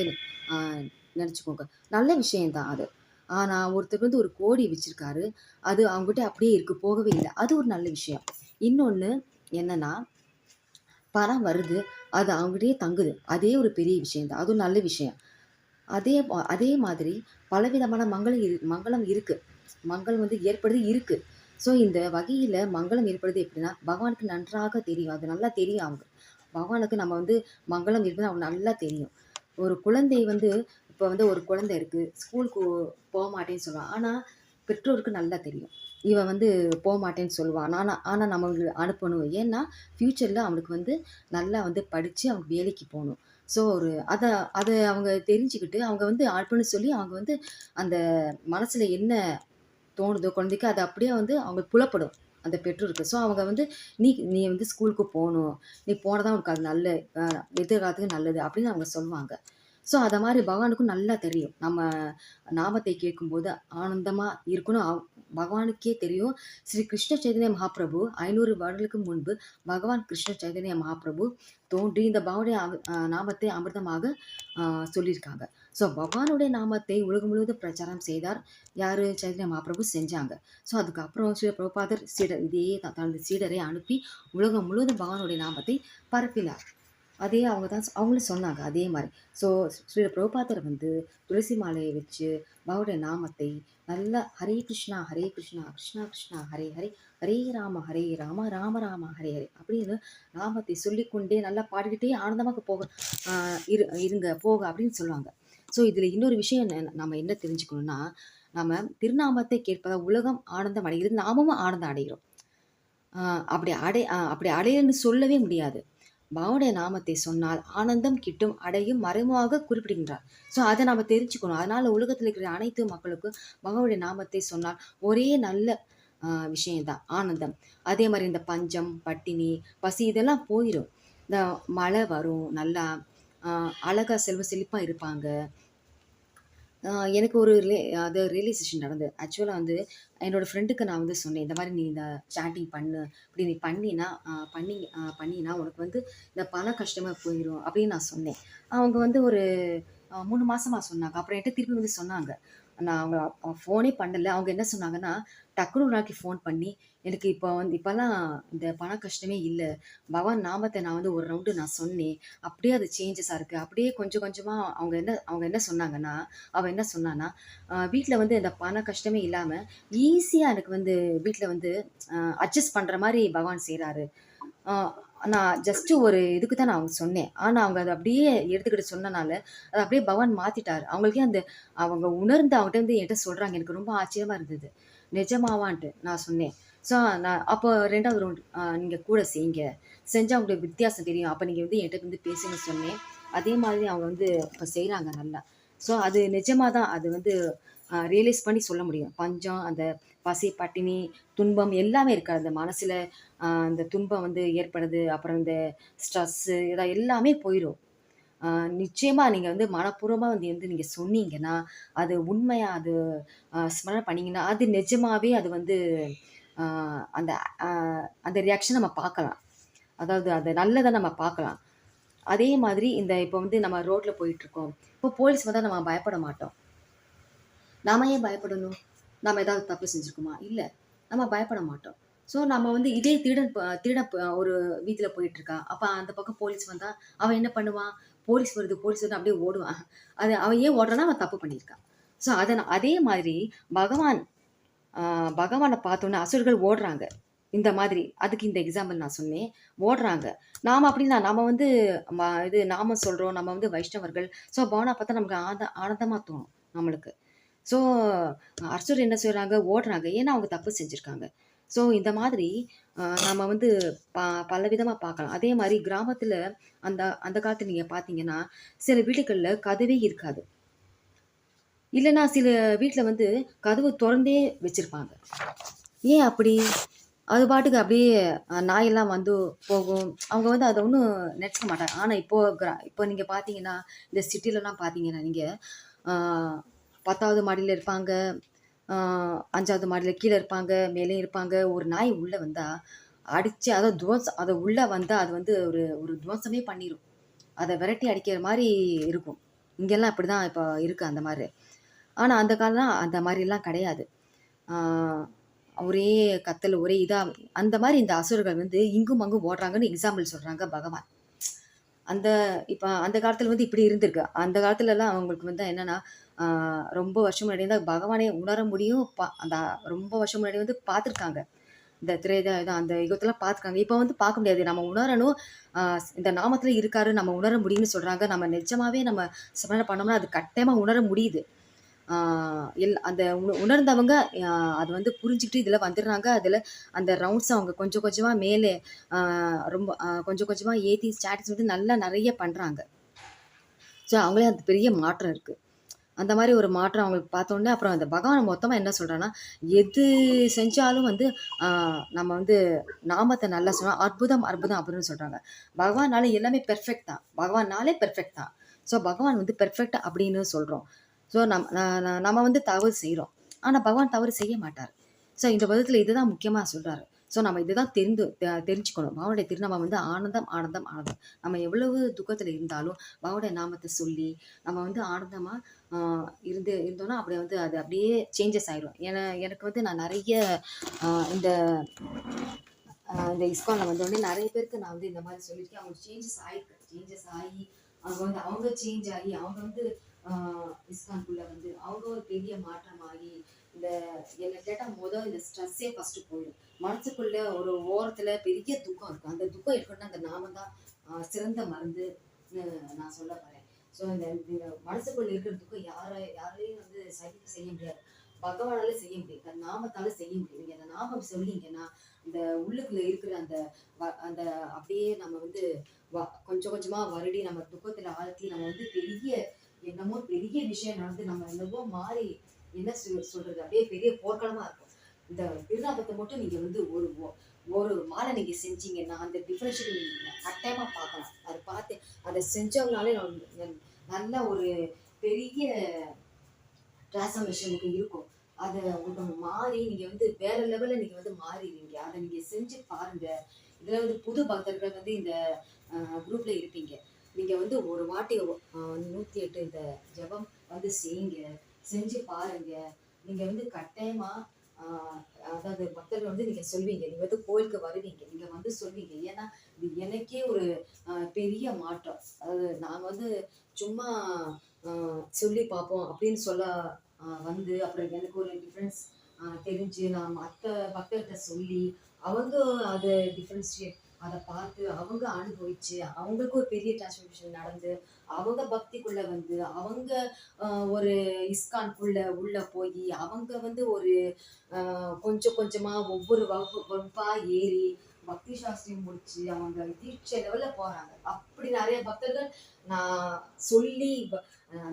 நினச்சிக்கோங்க, நல்ல விஷயந்தான் அது. ஆனால் ஒருத்தர் வந்து 1 கோடி வச்சுருக்காரு, அது அவங்ககிட்ட அப்படியே இருக்குது, போகவே இல்லை, அது ஒரு நல்ல விஷயம். இன்னொன்று என்னென்னா, பணம் வருது, அது அவங்ககிட்டயே தங்குது, அதே ஒரு பெரிய விஷயந்தான், அதுவும் நல்ல விஷயம். அதே மாதிரி பலவிதமான மங்களம் இருக்குது, மங்களம் வந்து ஏற்படுது இருக்குது. ஸோ இந்த வகையில் மங்களம் ஏற்படுது எப்படின்னா, பகவானுக்கு நன்றாக தெரியும், அது நல்லா தெரியும். அவங்க பகவானுக்கு நம்ம வந்து மங்களம் ஏற்படுது அவங்க நல்லா தெரியும். ஒரு குழந்தை வந்து இப்போ வந்து ஒரு குழந்தை இருக்குது, ஸ்கூலுக்கு போக மாட்டேன்னு சொல்லுவான், ஆனால் பெற்றோருக்கு நல்லா தெரியும் இவன் வந்து போக மாட்டேன்னு சொல்லுவான். ஆனால் நம்ம அனுப்பணும், ஏன்னா ஃப்யூச்சரில் அவனுக்கு வந்து நல்லா வந்து படித்து அவங்க வேலைக்கு போகணும். ஸோ அதை அவங்க தெரிஞ்சுக்கிட்டு அவங்க வந்து அனுப்பணும்னு சொல்லி அவங்க வந்து அந்த மனசில் என்ன தோணுதோ குழந்தைக்கு அது அப்படியே வந்து அவங்களுக்கு புலப்படும் அந்த பெற்றோருக்கு. ஸோ அவங்க வந்து நீ வந்து ஸ்கூலுக்கு போகணும், நீ போனதான் உனக்கு அது நல்ல எதிர்காலத்துக்கு நல்லது அப்படின்னு அவங்க சொல்லுவாங்க. ஸோ அதை மாதிரி பகவானுக்கும் நல்லா தெரியும், நம்ம நாமத்தை கேட்கும்போது ஆனந்தமாக இருக்கணும். பகவானுக்கே தெரியும். ஸ்ரீ கிருஷ்ண சைதன்ய மகாபிரபு 500 வருடங்களுக்கு முன்பு பகவான் கிருஷ்ண சைதன்ய மகாபிரபு தோன்றி இந்த பகவானுடைய நாமத்தை அமிர்தமாக சொல்லியிருக்காங்க. ஸோ பகவானுடைய நாமத்தை உலகம் முழுவதும் பிரச்சாரம் செய்தார் யார்? சைதன்ய மகாபிரபு செஞ்சாங்க. ஸோ அதுக்கப்புறம் ஸ்ரீ பிரபுபாதர் இதே தனது சீடரை அனுப்பி உலகம் முழுவதும் பகவானுடைய நாமத்தை பரப்பினார். அதே அவங்களும் சொன்னாங்க அதே மாதிரி. ஸோ ஸ்ரீ பிரபுபாதர் வந்து துளசி மாலையை வச்சு பகவானுடைய நாமத்தை நல்லா ஹரே கிருஷ்ணா கிருஷ்ணா கிருஷ்ணா ஹரே ஹரே, ஹரே ராம ராம ராம ஹரே ஹரே அப்படின்னு நாமத்தை சொல்லிக்கொண்டே நல்லா பாடிக்கிட்டே ஆனந்தமாக இருங்க போக அப்படின்னு சொல்லுவாங்க. ஸோ இதில் இன்னொரு விஷயம் நம்ம என்ன தெரிஞ்சுக்கணும்னா, நம்ம திருநாமத்தை கேட்பதா உலகம் ஆனந்தம் அடைகிறது, நாமும் ஆனந்தம் அடைகிறோம். அப்படி அடையன்னு சொல்லவே முடியாது. பகவானுடைய நாமத்தை சொன்னால் ஆனந்தம் கிட்டும், அடையும் மறைமுகமாக குறிப்பிடுகின்றார். ஸோ அதை நம்ம தெரிஞ்சுக்கணும். அதனால் உலகத்தில் இருக்கிற அனைத்து மக்களுக்கும் பகவானுடைய நாமத்தை சொன்னால் ஒரே நல்ல விஷயந்தான், ஆனந்தம். அதே மாதிரி இந்த பஞ்சம், பட்டினி, பசி இதெல்லாம் போயிடும். இந்த மழை வரும், நல்லா அழகாக செழிப்பாக இருப்பாங்க. எனக்கு ஒரு ரியலைசேஷன் நடந்தது. ஆக்சுவலாக வந்து என்னோடய ஃப்ரெண்டுக்கு நான் வந்து சொன்னேன், இந்த மாதிரி நீ இந்த சாண்டிங் பண்ணு, இப்படி நீ பண்ணினா உனக்கு வந்து இந்த பண கஷ்டமாக போயிடும் அப்படின்னு நான் சொன்னேன். அவங்க வந்து ஒரு 3 மாதமாக சொன்னாங்க. அப்புறம் என்கிட்ட திருப்பி வந்து சொன்னாங்க. நான் அவங்க ஃபோனே பண்ணலை. அவங்க என்ன சொன்னாங்கன்னா, டக்குனு ஒரு நாளைக்கு ஃபோன் பண்ணி, எனக்கு இப்போல்லாம் இந்த பண கஷ்டமே இல்லை, பகவான் நாமத்தை நான் வந்து ஒரு ரவுண்டு நான் சொன்னேன், அப்படியே அது சேஞ்சஸாக இருக்குது. அப்படியே கொஞ்சம் கொஞ்சமாக அவங்க என்ன சொன்னாங்கன்னா, அவள் என்ன சொன்னான்னா, வீட்டில் வந்து இந்த பண கஷ்டமே இல்லாமல் ஈஸியாக எனக்கு வந்து வீட்டில் வந்து அட்ஜஸ்ட் பண்ணுற மாதிரி பகவான் செய்கிறாரு. நான் ஜஸ்ட்டு ஒரு இதுக்கு தான் நான் அவங்க சொன்னேன். ஆனால் அவங்க அதை அப்படியே எடுத்துக்கிட்டு சொன்னனால அதை அப்படியே பகவான் மாற்றிட்டார். அவங்களுக்கே அவங்க உணர்ந்து அவங்ககிட்ட வந்து என்கிட்ட சொல்கிறாங்க. எனக்கு ரொம்ப ஆச்சரியமாக இருந்தது, நிஜமாவான்ட்டு நான் சொன்னேன். ஸோ நான் அப்போ 2வது ரவுண்ட் நீங்கள் கூட செஞ்சால் உங்களுக்கு வித்தியாசம் தெரியும், அப்போ நீங்கள் வந்து என்கிட்ட வந்து பேசுன்னு சொன்னேன். அதே மாதிரி அவங்க வந்து இப்போ செய்கிறாங்க நல்லா. ஸோ அது நிஜமாக தான், அது வந்து ரியலைஸ் பண்ணி சொல்ல முடியும். பஞ்சம், அந்த பசி, பட்டினி, துன்பம் எல்லாமே இருக்காது. அந்த மனசில் அந்த துன்பம் வந்து ஏற்படுது, அப்புறம் இந்த ஸ்ட்ரெஸ்ஸு இதை எல்லாமே போயிடும். நிச்சயமாக நீங்கள் வந்து மனப்பூர்வமாக வந்து நீங்கள் சொன்னீங்கன்னா, அது உண்மையாக அது ஸ்மரணை பண்ணிங்கன்னா, அது நிஜமாகவே அது வந்து அந்த அந்த ரியாக்ஷன் நம்ம பார்க்கலாம். அதாவது அது நல்லதை நம்ம பார்க்கலாம். அதே மாதிரி இப்போ வந்து நம்ம ரோட்டில் போயிட்டுருக்கோம், இப்போ போலீஸ் வந்தால் நம்ம பயப்பட மாட்டோம். நாம் ஏன் பயப்படணும்? நாம் ஏதாவது தப்பு செஞ்சுருக்கோமா? இல்லை. நம்ம பயப்பட மாட்டோம். ஸோ நம்ம வந்து இதே ஒரு வீதியில போயிட்டு இருக்கான். அப்ப அந்த பக்கம் போலீஸ் வந்தா அவன் என்ன பண்ணுவான்? போலீஸ் வருது அப்படியே ஓடுவான். அவன் ஏன் ஓடுறான்னா அவன் தப்பு பண்ணியிருக்கான். ஸோ அதே மாதிரி பகவான் பகவான பார்த்தோன்னே அசுரர்கள் ஓடுறாங்க. இந்த மாதிரி அதுக்கு இந்த எக்ஸாம்பிள் நான் சொன்னேன். ஓடுறாங்க. நாம அப்படின்னா நாம வந்து இது நாம சொல்றோம். நம்ம வந்து வைஷ்ணவர்கள். ஸோ பகவான பார்த்தா நமக்கு ஆனந்தமா தோணும் நம்மளுக்கு. ஸோ அசுரர் என்ன செய்றாங்க? ஓடுறாங்க. ஏன்னா அவங்க தப்பு செஞ்சிருக்காங்க. ஸோ இந்த மாதிரி நம்ம வந்து பல விதமா பார்க்கலாம். அதே மாதிரி கிராமத்துல அந்த அந்த காலத்துல நீங்க பார்த்தீங்கன்னா, சில வீடுகள்ல கதவே இருக்காது. இல்லன்னா சில வீட்ல வந்து கதவு தொறந்தே வச்சிருப்பாங்க. ஏன் அப்படி? அது பாட்டுக்கு அப்படியே நாயெல்லாம் வந்து போகும். அவங்க வந்து அத ஒண்ணும் நெனச்சுக்க மாட்டாங்க. ஆனா இப்போ நீங்க பார்த்தீங்கன்னா, இந்த சிட்டிலலாம் பார்த்தீங்கன்னா நீங்க, ஆ 10வது மாடியில இருப்பாங்க, 5வது மாடியில கீழ இருப்பாங்க, மேலேயும் இருப்பாங்க. ஒரு நாய் உள்ள வந்தா, அடிச்சு அத உள்ள வந்தா அது வந்து ஒரு ஒரு துவம்சமே பண்ணிரும். அத விரட்டி அடிக்கிற மாரி இருக்கும். இங்கெல்லாம் இப்படிதான் இப்ப இருக்கு அந்த மாரி. ஆனா அந்த காலம்லாம் அந்த மாரிலாம் கிடையாது. ஆ ஒரே கத்தல், ஒரே இதா அந்த மாரி இந்த அசுரர்கள் வந்து இங்கும் அங்கும் ஓடுறாங்கன்னு எக்ஸாம்பிள் சொல்றாங்க பகவான். இப்ப அந்த காலத்துல வந்து இப்படி இருந்திருக்கு. அந்த காலத்துலலாம் அவங்களுக்கு வந்து என்னன்னா, ஆ ரொம்ப வருஷம் முன்னாடி வந்து பகவானே உணர முடியும். அந்த ரொம்ப வருஷம் முன்னாடி வந்து பார்த்துருக்காங்க. இந்த அந்த யுகத்தலாம் பார்த்துருக்காங்க. இப்ப வந்து பார்க்க முடியாது. நம்ம உணரணும். ஆ இந்த நாமத்துல இருக்காரு, நம்ம உணர முடியும்னு சொல்றாங்க. நம்ம நிஜமாவே நம்ம ஸ்மரணை பண்ணோம்னா, அது கட்டாயமா உணர முடியுது. ஆ அந்த உணர்ந்தவங்க அது வந்து புரிஞ்சுக்கிட்டு இதுல வந்துடுறாங்க. அதுல அந்த ரவுண்ட்ஸ் அவங்க கொஞ்சம் கொஞ்சமா மேலே ரொம்ப கொஞ்சம் கொஞ்சமா ஏத்தி ஸ்டாட்டஸ் வந்து நல்லா நிறைய பண்றாங்க. ஸோ அவங்களே அந்த பெரிய மாற்றம் இருக்கு. அந்த மாதிரி ஒரு மாற்றம் அவங்களுக்கு பார்த்தோன்னே அப்புறம் அந்த பகவான் மொத்தமா என்ன சொல்றான்னா, எது செஞ்சாலும் வந்து நம்ம வந்து நாமத்தை நல்லா சொன்னா அற்புதம் அற்புதம் அப்படின்னு சொல்றாங்க. பகவானால எல்லாமே பெர்ஃபெக்ட் தான். பகவானாலே பெர்ஃபெக்ட் தான். ஸோ பகவான் வந்து பெர்ஃபெக்ட் அப்படின்னு சொல்றோம். ஸோ நம்ம வந்து தவறு செய்கிறோம். ஆனால் பகவான் தவறு செய்ய மாட்டார். ஸோ இந்த விதத்தில் இதுதான் முக்கியமாக சொல்கிறாரு. ஸோ நம்ம இதுதான் தெரிஞ்சுக்கணும். பகவானுடைய திருநாமம் வந்து ஆனந்தம் ஆனந்தம் ஆனந்தம். நம்ம எவ்வளவு துக்கத்தில் இருந்தாலும் பகவானுடைய நாமத்தை சொல்லி நம்ம வந்து ஆனந்தமாக இருந்தோம்னா அப்படியே வந்து அது அப்படியே சேஞ்சஸ் ஆயிடும். எனக்கு வந்து நான் நிறைய இந்த இந்த இஸ்கானில் வந்தோடனே நிறைய பேருக்கு நான் வந்து இந்த மாதிரி சொல்லியிருக்கேன். அவங்களுக்கு சேஞ்சஸ் ஆகி அவங்க சேஞ்ச் ஆகி அவங்க வந்து இஸ்கான்குள்ள வந்து அவங்க ஒரு பெரிய மாற்றமாகி இந்த என்னை கேட்டால் இந்த ஸ்ட்ரெஸ்ஸே ஃபர்ஸ்ட் போயிடும். மனசுக்குள்ள ஒரு ஓரத்துல பெரிய துக்கம் இருக்கும். அந்த துக்கம் இருக்கணும்னா அந்த நாமம் தான் சிறந்த மருந்து நான் சொல்ல வரேன். ஸோ இந்த மனசுக்குள்ள இருக்கிற துக்கம் யாராலையும் வந்து செய்ய முடியாது. பகவானால செய்ய முடியும். அந்த நாமத்தால செய்ய முடியும். நீங்க அந்த நாமம் சொல்லிங்கன்னா இந்த உள்ளுக்குள்ள இருக்கிற அந்த அப்படியே நம்ம வந்து கொஞ்சம் கொஞ்சமா வருடி நம்ம துக்கத்துல ஆழ்த்தி நம்ம வந்து என்னமோ பெரிய விஷயம் நடந்து நம்ம என்னவோ மாறி என்ன சொல்றது அப்படியே பெரிய போர்க்களமா இருக்கும். இந்த திருநாபத்தை மட்டும் நீங்க வந்து ஒரு மாலை நீங்க செஞ்சீங்கன்னா அந்த டிஃபரன்ஷியல் நீங்க கட்டாயமா பார்க்கலாம். அதை பார்த்து அதை செஞ்சவங்கனாலே நல்ல ஒரு பெரிய டிரான்ஸ்ஃபர்மேஷனுக்கு இருக்கும். அதை உங்களுக்கு மாறி நீங்க வந்து வேற லெவல்ல நீங்க வந்து மாறிடுவீங்க. அதை நீங்க செஞ்சு பாருங்க. இதுல வந்து புது பக்தர்கள் வந்து இந்த குரூப்ல இருப்பீங்க. நீங்க வந்து ஒரு வாட்டி 108 இந்த ஜபம் வந்து செய்யுங்க, செஞ்சு பாருங்க. நீங்க வந்து கட்டாயமா அதாவது பக்தர்கள் வந்து நீங்க சொல்வீங்க. நீங்க வந்து கோயிலுக்கு வருவீங்க, நீங்க வந்து சொல்வீங்க. ஏன்னா இது எனக்கே ஒரு பெரிய மாற்றம். அதாவது நாங்க வந்து சும்மா சொல்லி பார்ப்போம் அப்படின்னு சொல்ல வந்து அப்புறம் எனக்கு ஒரு டிஃப்ரென்ஸ் தெரிஞ்சு நான் மற்ற பக்தர்கிட்ட சொல்லி அவங்க அதை டிஃப்ரென்ஷியேட் அதை பார்த்து அவங்க அனுபவிச்சு அவங்களுக்கு ஒரு பெரிய டிரான்ஸ்ஃபர்மேஷன் நடந்து அவங்க பக்திக்குள்ள வந்து அவங்க ஒரு இஸ்கான்குள்ள உள்ள போய் அவங்க வந்து ஒரு கொஞ்சம் கொஞ்சமா ஒவ்வொரு வகுப்பா ஏறி பக்தி சாஸ்திரம் முடிச்சு அவங்க தீட்சை லெவல்ல போறாங்க. அப்படி நிறைய பக்தர்கள்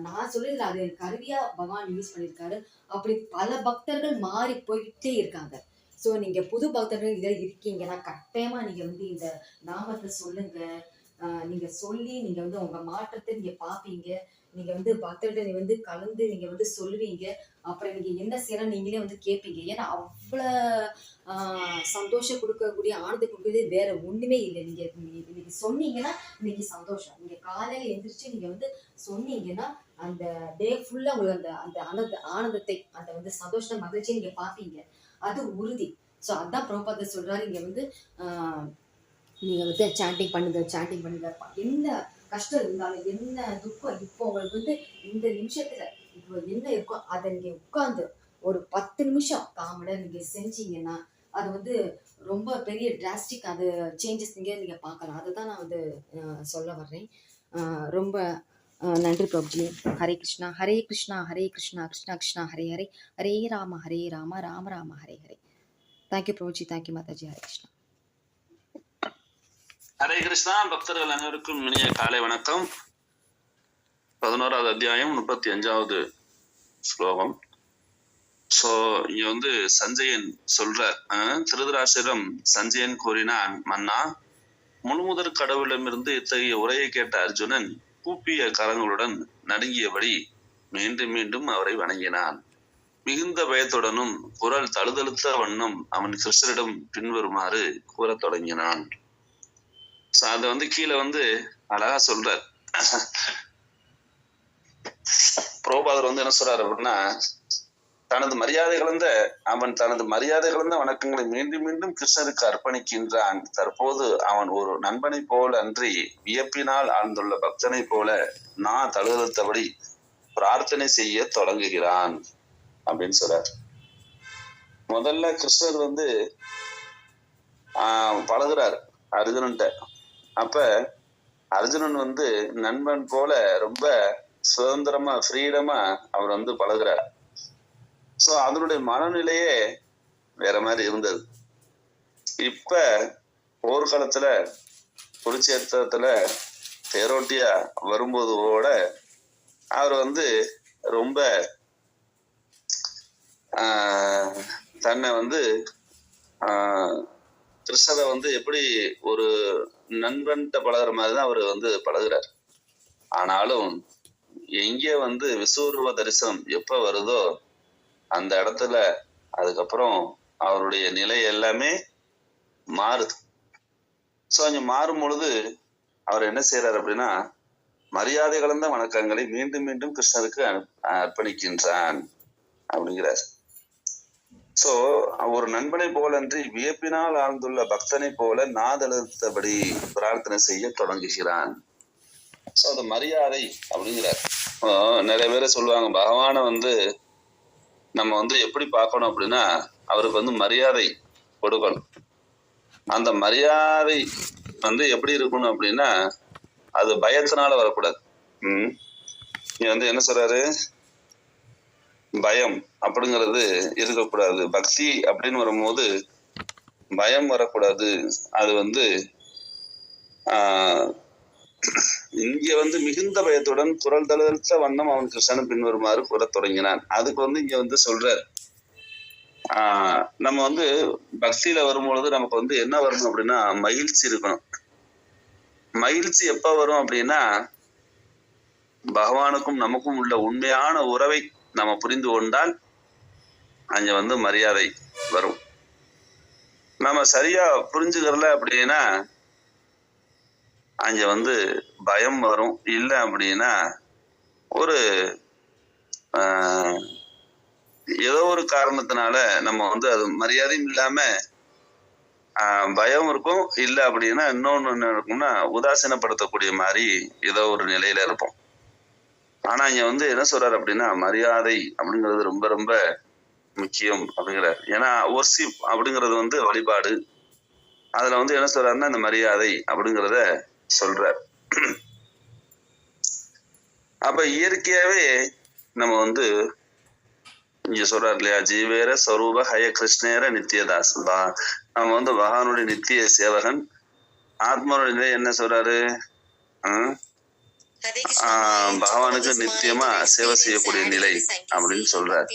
நான் சொல்லல, அது கருவியா பகவான் யூஸ் பண்ணியிருக்காரு. அப்படி பல பக்தர்கள் மாறி போயிட்டே இருக்காங்க. ஸோ நீங்க புது பக்தர்கள் இதில் இருக்கீங்கன்னா கட்டாயமா நீங்க வந்து இந்த நாமத்தை சொல்லுங்க. நீங்க சொல்லி நீங்க வந்து உங்க மாற்றத்தை நீங்க பார்ப்பீங்க. நீங்க வந்து பக்தர்கள் வந்து கலந்து நீங்க வந்து சொல்லுவீங்க. அப்புறம் நீங்க என்ன செய்யணும் நீங்களே வந்து கேட்பீங்க. ஏன்னா அவ்வளவு சந்தோஷம் கொடுக்கக்கூடிய ஆனந்தம் கொடுக்கறது வேற ஒண்ணுமே இல்லை. நீங்க இன்னைக்கு சொன்னீங்கன்னா இன்னைக்கு சந்தோஷம். நீங்க காலையில எந்திரிச்சு நீங்க வந்து சொன்னீங்கன்னா அந்த டே ஃபுல்லா உங்களுக்கு அந்த அந்த ஆனந்தத்தை அந்த வந்து சந்தோஷத்தை மகிழ்ச்சியை நீங்க பார்ப்பீங்க. அது உறுதி. ஸோ அதான் பிரபுபாதர் சொல்றாரு, இங்க வந்து நீங்க வந்து சாண்டிங் பண்ணுங்க, என்ன கஷ்டம் இருந்தாலும் என்ன துக்கம் இப்போ உங்களுக்கு வந்து இந்த நிமிஷத்துல இப்போ என்ன இருக்கோ அதை நீங்க உட்கார்ந்து ஒரு 10 நிமிஷம் காமட நீங்க செஞ்சீங்கன்னா அது வந்து ரொம்ப பெரிய டிராஸ்டிக் அது சேஞ்சஸ் நீங்க பார்க்கலாம். அதுதான் நான் வந்து சொல்ல வர்றேன். ரொம்ப நன்றி பிரபுஜி. ஹரே கிருஷ்ணா ஹரே கிருஷ்ணா ஹரே கிருஷ்ணா கிருஷ்ணா கிருஷ்ணா ஹரே ஹரே, ஹரே ராம ராம ராம ஹரே ஹரே. Thank you Prabhuji, thank you Mataji. ஹரே கிருஷ்ணா. ஹரே கிருஷ்ணா. பக்தர்கள் அனைவருக்கும் இனிய காலை வணக்கம். 11வது அத்தியாயம் 35வது ஸ்லோகம். சோ இங்க வந்து சஞ்சயன் சொல்ற திருதராஷ்டிரம் சஞ்சயன் கூறினான், மன்னா, முழுமுதற் கடவுளிடமிருந்து இத்தகைய உரையை கேட்ட அர்ஜுனன் கூப்பிய கரங்களுடன் நடுங்கியபடி மீண்டும் மீண்டும் அவரை வணங்கினான். மிகுந்த பயத்துடனும் குரல் தழுதழுத்த வண்ணம் அவன் கிருஷ்ணரிடம் பின்வருமாறு கூறத் தொடங்கினான். அதை வந்து கீழே வந்து அழகா சொல்றார். பிரபுபாதர் வந்து என்ன சொல்றாரு அப்படின்னா, தனது மரியாதை கலந்த வணக்கங்களை மீண்டும் மீண்டும் கிருஷ்ணருக்கு அர்ப்பணிக்கின்றான். தற்போது அவன் ஒரு நண்பனை போல அன்றி வியப்பினால் ஆழ்ந்துள்ள பக்தனை போல நான் தழுதழுத்தபடி பிரார்த்தனை செய்ய தொடங்குகிறான் அப்படின்னு சொல்றார். முதல்ல கிருஷ்ணர் வந்து பழகுறார் அர்ஜுனன்ட்ட. அப்ப அர்ஜுனன் வந்து நண்பன் போல ரொம்ப சுதந்திரமா ஃப்ரீடமா அவர் வந்து பழகுறார். சோ அதனுடைய மனநிலையே வேற மாதிரி இருந்தது. இப்ப போர்க்களத்துல குருச்சேத்திரத்துல தேரோட்டியா வரும்போதோட அவர் வந்து ரொம்ப தன்னை வந்து கிருஷ்ணரை வந்து எப்படி ஒரு நண்பன்கிட்ட பழகுற மாதிரிதான் அவர் வந்து பழகுறார். ஆனாலும் எங்கே வந்து விஸ்வரூப தரிசனம் எப்ப வருதோ அந்த இடத்துல அதுக்கப்புறம் அவருடைய நிலை எல்லாமே மாறுது. சோ அங்க மாறும் பொழுது அவர் என்ன செய்யறாரு அப்படின்னா, மரியாதை கலந்த வணக்கங்களை மீண்டும் மீண்டும் கிருஷ்ணருக்கு அர்ப்பணிக்கின்றான் அப்படிங்கிறார். சோ ஒரு நண்பனை போலன்றி வியப்பினால் ஆழ்ந்துள்ள பக்தனை போல நாதழுத்தபடி பிரார்த்தனை செய்ய தொடங்குகிறான். சோ அது மரியாதை அப்படிங்கிறார். நிறைய பேரை சொல்லுவாங்க, பகவானை வந்து நம்ம வந்து எப்படி பார்க்கணும் அப்படின்னா, அவருக்கு வந்து மரியாதை கொடுக்கணும். அந்த மரியாதை வந்து எப்படி இருக்கணும் அப்படின்னா, அது பயத்தினால வரக்கூடாது. நீ வந்து என்ன சொல்றாரு, பயம் அப்படிங்கிறது இருக்கக்கூடாது. பக்தி அப்படின்னு வரும்போது பயம் வரக்கூடாது. அது வந்து இங்க வந்து மிகுந்த பயத்துடன் குரல் தழுதழுத்த வண்ணம் அவன் கிருஷ்ணன் பின்வருமாறு கூறத் தொடங்கினான். அதுக்கு வந்து இங்க வந்து சொல்ற நம்ம வந்து பக்தியில வரும்பொழுது நமக்கு வந்து என்ன வரணும் அப்படின்னா, மகிழ்ச்சி இருக்கணும். மகிழ்ச்சி எப்ப வரும் அப்படின்னா, பகவானுக்கும் நமக்கும் உள்ள உண்மையான உறவை நம்ம புரிந்து கொண்டால் அங்க வந்து மரியாதை வரும். நம்ம சரியா புரிஞ்சுக்கிறல அப்படின்னா அங்க வந்து பயம் வரும். இல்லை அப்படின்னா ஒரு ஏதோ ஒரு காரணத்தினால நம்ம வந்து அது மரியாதையும் இல்லாம பயம் இருக்கும். இல்லை அப்படின்னா இன்னொன்னு என்ன இருக்கும்னா உதாசீனப்படுத்தக்கூடிய மாதிரி ஏதோ ஒரு நிலையில இருப்போம். ஆனா இங்க வந்து என்ன சொல்றாரு அப்படின்னா, மரியாதை அப்படிங்கிறது ரொம்ப ரொம்ப முக்கியம் அப்படிங்கிறார். ஏன்னா ஒர்ஷிப் அப்படிங்கிறது வந்து வழிபாடு. அதுல வந்து என்ன சொல்றாருன்னா இந்த மரியாதை அப்படிங்கிறத சொல்றார். அப்ப இயற்கையாவே நம்ம வந்து இங்க சொல்றாரு இல்லையா, ஜீவேர ஸ்வரூப ஹய கிருஷ்ணேர நித்தியதாஸ். நம்ம வந்து பகவானுடைய நித்திய சேவகன். ஆத்மனுடைய நிலை என்ன சொல்றாரு, பகவானுக்கு நித்தியமா சேவை செய்யக்கூடிய நிலை அப்படின்னு சொல்றாரு.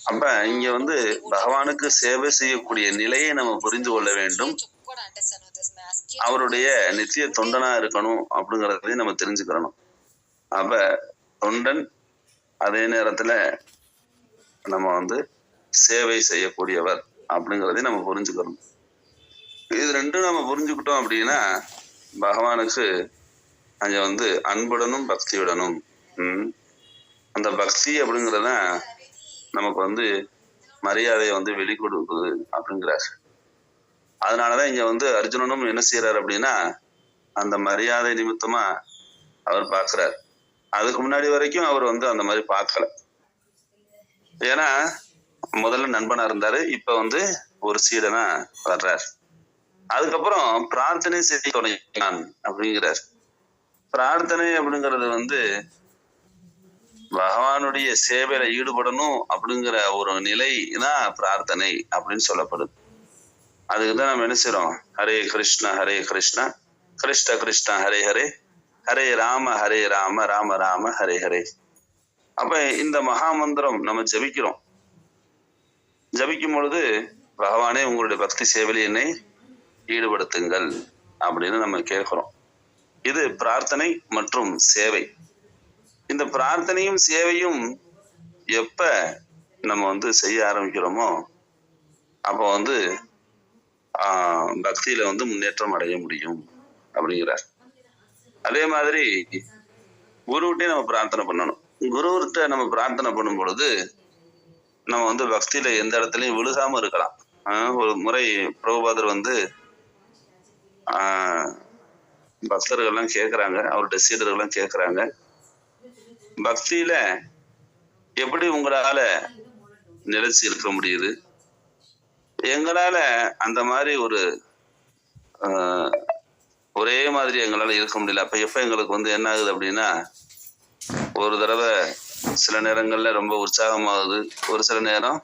அப்ப இங்க வந்து பகவானுக்கு சேவை செய்யக்கூடிய நிலையை நம்ம புரிந்து கொள்ள வேண்டும். அவருடைய நித்திய தொண்டனா இருக்கணும் அப்படிங்கறதையும் நம்ம தெரிஞ்சுக்கிறணும். அப்ப தொண்டன் அதே நேரத்துல நம்ம வந்து சேவை செய்யக்கூடியவர் அப்படிங்கிறதையும் நம்ம புரிஞ்சுக்கிறோம். இது ரெண்டும் நம்ம புரிஞ்சுக்கிட்டோம் அப்படின்னா பகவானுக்கு அங்க வந்து அன்புடனும் பக்தியுடனும் அந்த பக்தி அப்படிங்கிறத நமக்கு வந்து மரியாதையை வந்து வெளிக்கொடுக்குது அப்படிங்கிறார். அதனாலதான் இங்க வந்து அர்ஜுனனும் என்ன செய்யறாரு அப்படின்னா அந்த மரியாதை நிமித்தமா அவர் பார்க்கிறார். அதுக்கு முன்னாடி வரைக்கும் அவர் வந்து அந்த மாதிரி பார்க்கல. ஏன்னா முதல்ல நண்பனா இருந்தாரு, இப்ப வந்து ஒரு சீடனா வர்றார். அதுக்கப்புறம் பிரார்த்தனை செய்ய தொடங்கினான் அப்படிங்கிறார். பிரார்த்தனை அப்படிங்கிறது வந்து பகவானுடைய சேவையில ஈடுபடணும் அப்படிங்கிற ஒரு நிலை தான் பிரார்த்தனை அப்படின்னு சொல்லப்படுது. அதுக்குதான் நம்ம என்ன செய்யறோம், ஹரே கிருஷ்ணா கிருஷ்ண கிருஷ்ண ஹரே ஹரே ஹரே ராம ராம ராம ஹரே ஹரே. அப்ப இந்த மகாமந்திரம் நம்ம ஜபிக்கிறோம். ஜபிக்கும் பொழுது பகவானே உங்களுடைய பக்தி சேவையில் என்னை ஈடுபடுத்துங்கள் அப்படின்னு நம்ம கேட்கிறோம். இது பிரார்த்தனை மற்றும் சேவை. இந்த பிரார்த்தனையும் சேவையும் எப்ப நம்ம வந்து செய்ய ஆரம்பிக்கிறோமோ அப்போ வந்து பக்தியில வந்து முன்னேற்றம் அடைய முடியும் அப்படிங்கிறார். அதே மாதிரி குருவிட்டே நம்ம பிரார்த்தனை பண்ணணும். குருவிட்ட நம்ம பிரார்த்தனை பண்ணும் பொழுது நம்ம வந்து பக்தியில எந்த இடத்துலயும் விழுகாம இருக்கலாம். ஒரு முறை பிரபுபாதர் வந்து பக்தர்கள்லாம் கேட்கறாங்க, அவருடைய சீடர்கள்லாம் கேட்கறாங்க, பக்தியில எப்படி உங்களால நிலைச்சு இருக்க முடியுது? எங்களால அந்த மாதிரி ஒரே மாதிரி எங்களால இருக்க முடியல. அப்ப எப்ப எங்களுக்கு வந்து என்ன ஆகுது அப்படின்னா, ஒரு தடவை சில நேரங்கள்ல ரொம்ப உற்சாகமாகுது, ஒரு சில நேரம்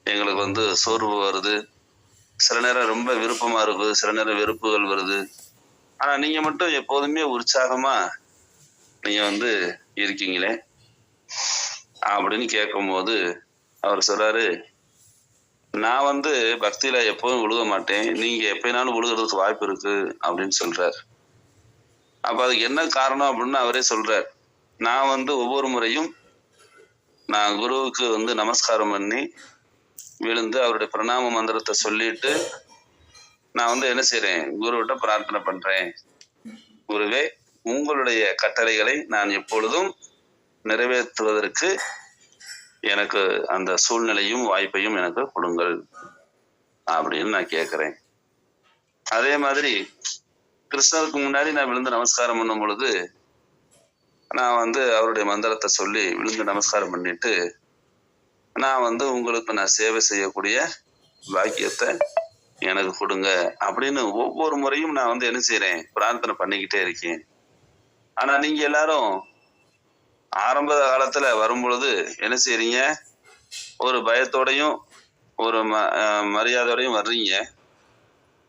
எங்களுக்கு வந்து சோர்வு வருது, சில நேரம் ரொம்ப விருப்பமா இருக்குது, சில நேரம் வெறுப்புகள் வருது. ஆனா நீங்க மட்டும் எப்போதுமே உற்சாகமா நீங்க வந்து இருக்கீங்களே அப்படின்னு கேட்கும் போது அவர் சொல்றாரு, நான் வந்து பக்தியில எப்பவும் விழுக மாட்டேன், நீங்க எப்பனாலும் விழுகிறதுக்கு வாய்ப்பு இருக்கு அப்படின்னு சொல்றாரு. அப்ப அதுக்கு என்ன காரணம் அப்படின்னு அவரே சொல்றார். நான் வந்து ஒவ்வொரு முறையும் நான் குருவுக்கு வந்து நமஸ்காரம் பண்ணி விழுந்து அவருடைய பிரணாம மந்திரத்தை சொல்லிட்டு நான் வந்து என்ன செய்யறேன், குருவிட்ட பிரார்த்தனை பண்றேன், குருவே உங்களுடைய கட்டளைகளை நான் எப்பொழுதும் நிறைவேற்றுவதற்கு எனக்கு அந்த சூழ்நிலையும் வாய்ப்பையும் எனக்கு கொடுங்கள் அப்படின்னு நான் கேட்கிறேன். அதே மாதிரி கிருஷ்ணருக்கு முன்னாடி நான் விழுந்து நமஸ்காரம் பண்ணும் பொழுது நான் வந்து அவருடைய மந்திரத்தை சொல்லி விழுந்து நமஸ்காரம் பண்ணிட்டு நான் வந்து உங்களுக்கு நான் சேவை செய்யக்கூடிய பாக்கியத்தை எனக்கு கொடுங்க அப்படின்னு ஒவ்வொரு முறையும் நான் வந்து என்ன செய்யறேன், பிரார்த்தனை பண்ணிக்கிட்டே இருக்கேன். ஆனா நீங்க எல்லாரும் ஆரம்ப காலத்துல வரும் பொழுது என்ன செய்யறீங்க, ஒரு பயத்தோடையும் ஒரு மரியாதையோடையும் வர்றீங்க.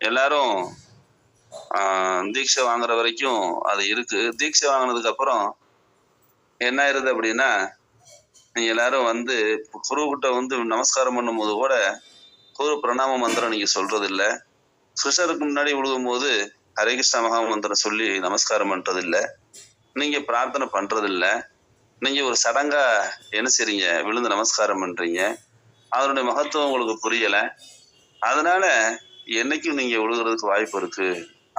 எல்லாரும் தீட்சை வாங்குற வரைக்கும் அது இருக்கு. தீட்சை வாங்கினதுக்கு அப்புறம் என்ன ஆயிருது அப்படின்னா, நீங்க எல்லாரும் வந்து குருக்கிட்ட வந்து நமஸ்காரம் பண்ணும் போது கூட குரு பிரணாம மந்திரம் நீங்க சொல்றது இல்லை. கிருஷ்ணருக்கு முன்னாடி விழுகும் போது ஹரே கிருஷ்ண மகா மந்திரம் சொல்லி நமஸ்காரம் பண்றது இல்லை, நீங்க பிரார்த்தனை பண்றது இல்லை. நீங்க ஒரு சடங்கா என்ன செய்றீங்க, விழுந்து நமஸ்காரம் பண்றீங்க. அதனுடைய மகத்துவம் உங்களுக்கு புரியல. அதனால என்னைக்கும் நீங்க விழுகிறதுக்கு வாய்ப்பு இருக்கு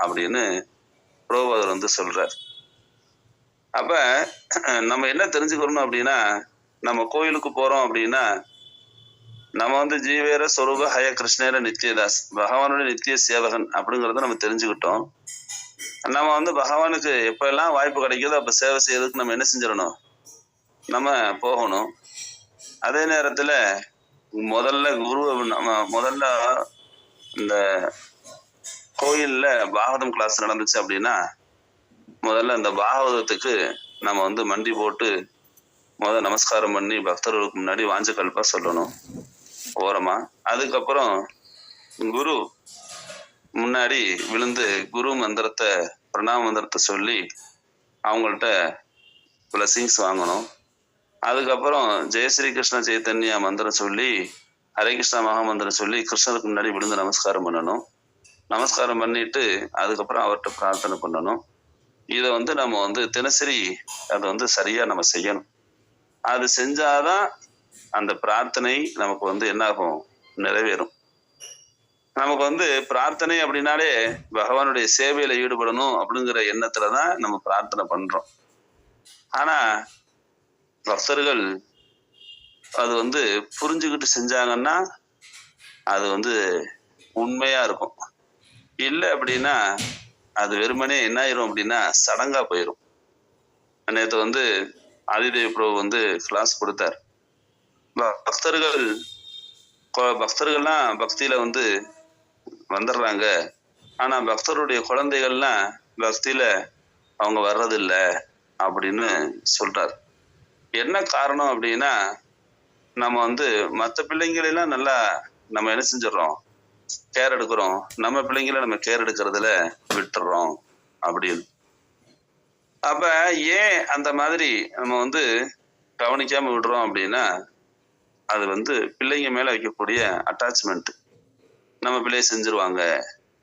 அப்படின்னு பிரபுபாதர் வந்து சொல்றார். அப்ப நம்ம என்ன தெரிஞ்சுக்கணும் அப்படின்னா, நம்ம கோயிலுக்கு போறோம் அப்படின்னா நம்ம வந்து ஜீவேர சொரூப ஹய கிருஷ்ணேர நித்யதாஸ், பகவானுடைய நித்திய சேவகன் அப்படிங்கிறத நம்ம தெரிஞ்சுக்கிட்டோம். நம்ம வந்து பகவானுக்கு எப்ப எல்லாம் வாய்ப்பு கிடைக்குதோ அப்ப சேவை செய்யறதுக்கு நம்ம என்ன செஞ்சிடணும், நம்ம போகணும். அதே நேரத்துல முதல்ல முதல்ல இந்த கோயில்ல பாகவதம் கிளாஸ் நடந்துச்சு அப்படின்னா முதல்ல இந்த பாகவதத்துக்கு நம்ம வந்து மண்டி போட்டு நமஸ்காரம் பண்ணி பக்தர்களுக்கு முன்னாடி வாஞ்ச கல்பா சொல்லணும் ஓரமா. அதுக்கப்புறம் குரு முன்னாடி விழுந்து குரு மந்திரத்தை பிரணாம மந்திரத்தை சொல்லி அவங்கள்ட்ட பிளஸிங்ஸ் வாங்கணும். அதுக்கப்புறம் ஜெயஸ்ரீ கிருஷ்ண சைத்தன்யா மந்திரம் சொல்லி ஹரே கிருஷ்ணா மகா மந்திரம் சொல்லி கிருஷ்ணருக்கு முன்னாடி விழுந்து நமஸ்காரம் பண்ணணும். நமஸ்காரம் பண்ணிட்டு அதுக்கப்புறம் அவர்கிட்ட பிரார்த்தனை பண்ணணும். இதை வந்து நம்ம வந்து தினசரி அதை வந்து சரியா நம்ம செய்யணும். அது செஞ்சாதான் அந்த பிரார்த்தனை நமக்கு வந்து என்னாகும், நிறைவேறும். நமக்கு வந்து பிரார்த்தனை அப்படின்னாலே பகவானுடைய சேவையில ஈடுபடணும் அப்படிங்கிற எண்ணத்துலதான் நம்ம பிரார்த்தனை பண்றோம். ஆனா பக்தர்கள் அது வந்து புரிஞ்சுக்கிட்டு செஞ்சாங்கன்னா அது வந்து உண்மையா இருக்கும். இல்லை அப்படின்னா அது வெறுமனே என்ன ஆயிரும் அப்படின்னா சடங்கா போயிடும். நேற்று வந்து ஆதிதேவ பிரபு வந்து கிளாஸ் கொடுத்தார். பக்தர்கள்லாம் பக்தியில வந்து வந்துடுறாங்க, ஆனா பக்தருடைய குழந்தைகள்லாம் பக்தியில அவங்க வர்றதில்லை அப்படின்னு சொல்றாரு. என்ன காரணம் அப்படின்னா நம்ம வந்து மற்ற பிள்ளைங்களெல்லாம் நல்லா நம்ம என்ன செஞ்சிடறோம், கேர் எடுக்கிறோம், நம்ம பிள்ளைங்கள நம்ம கேர் எடுக்கிறதுல விட்டுறோம் அப்படின்னு. அப்ப ஏன் அந்த மாதிரி நம்ம வந்து கவனிக்காம விடுறோம் அப்படின்னா அது வந்து பிள்ளைங்க மேல வைக்கக்கூடிய அட்டாச்மெண்ட். நம்ம பிள்ளைய செஞ்சிருவாங்க,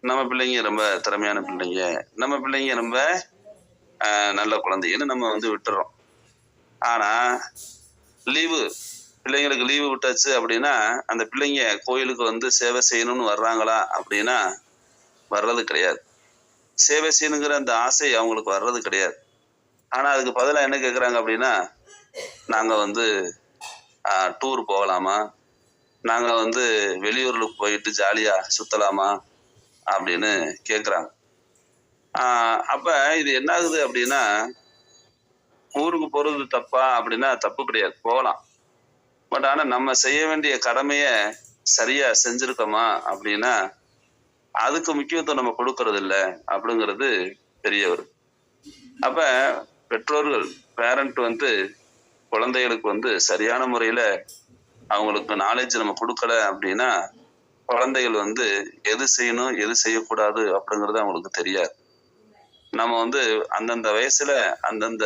நம்ம பிள்ளைங்க ரொம்ப திறமையான பிள்ளைங்க, நம்ம பிள்ளைங்க ரொம்ப நல்ல குழந்தைன்னு நம்ம வந்து விட்டுறோம். ஆனா பிள்ளைங்களுக்கு லீவு விட்டாச்சு அப்படின்னா அந்த பிள்ளைங்க கோயிலுக்கு வந்து சேவை செய்யணும்னு வர்றாங்களா அப்படின்னா வர்றது கிடையாது. சேவை செய்யணுங்கிற அந்த ஆசை அவங்களுக்கு வர்றது கிடையாது. ஆனா அதுக்கு பதிலாக என்ன கேட்குறாங்க அப்படின்னா நாங்க வந்து டூர் போகலாமா, நாங்க வந்து வெளியூர்ல போயிட்டு ஜாலியா சுத்தலாமா அப்படின்னு கேட்குறாங்க. அப்ப இது என்ன ஆகுது அப்படின்னா ஊருக்கு போறது தப்பா அப்படின்னா தப்பு கிடையாது, போகலாம். பட் ஆனா நம்ம செய்ய வேண்டிய கடமைய சரியா செஞ்சிருக்கோமா அப்படின்னா அதுக்கு முக்கியத்துவம் நம்ம கொடுக்கறது இல்லை அப்படிங்கிறது பெரியவர். அப்ப பெற்றோர்கள் பேரண்ட் வந்து குழந்தைகளுக்கு வந்து சரியான முறையில அவங்களுக்கு நாலேஜ் நம்ம கொடுக்கல அப்படின்னா குழந்தைகள் வந்து எது செய்யணும் எது செய்யக்கூடாது அப்படிங்கிறது அவங்களுக்கு தெரியாது. நம்ம வந்து அந்தந்த வயசுல அந்தந்த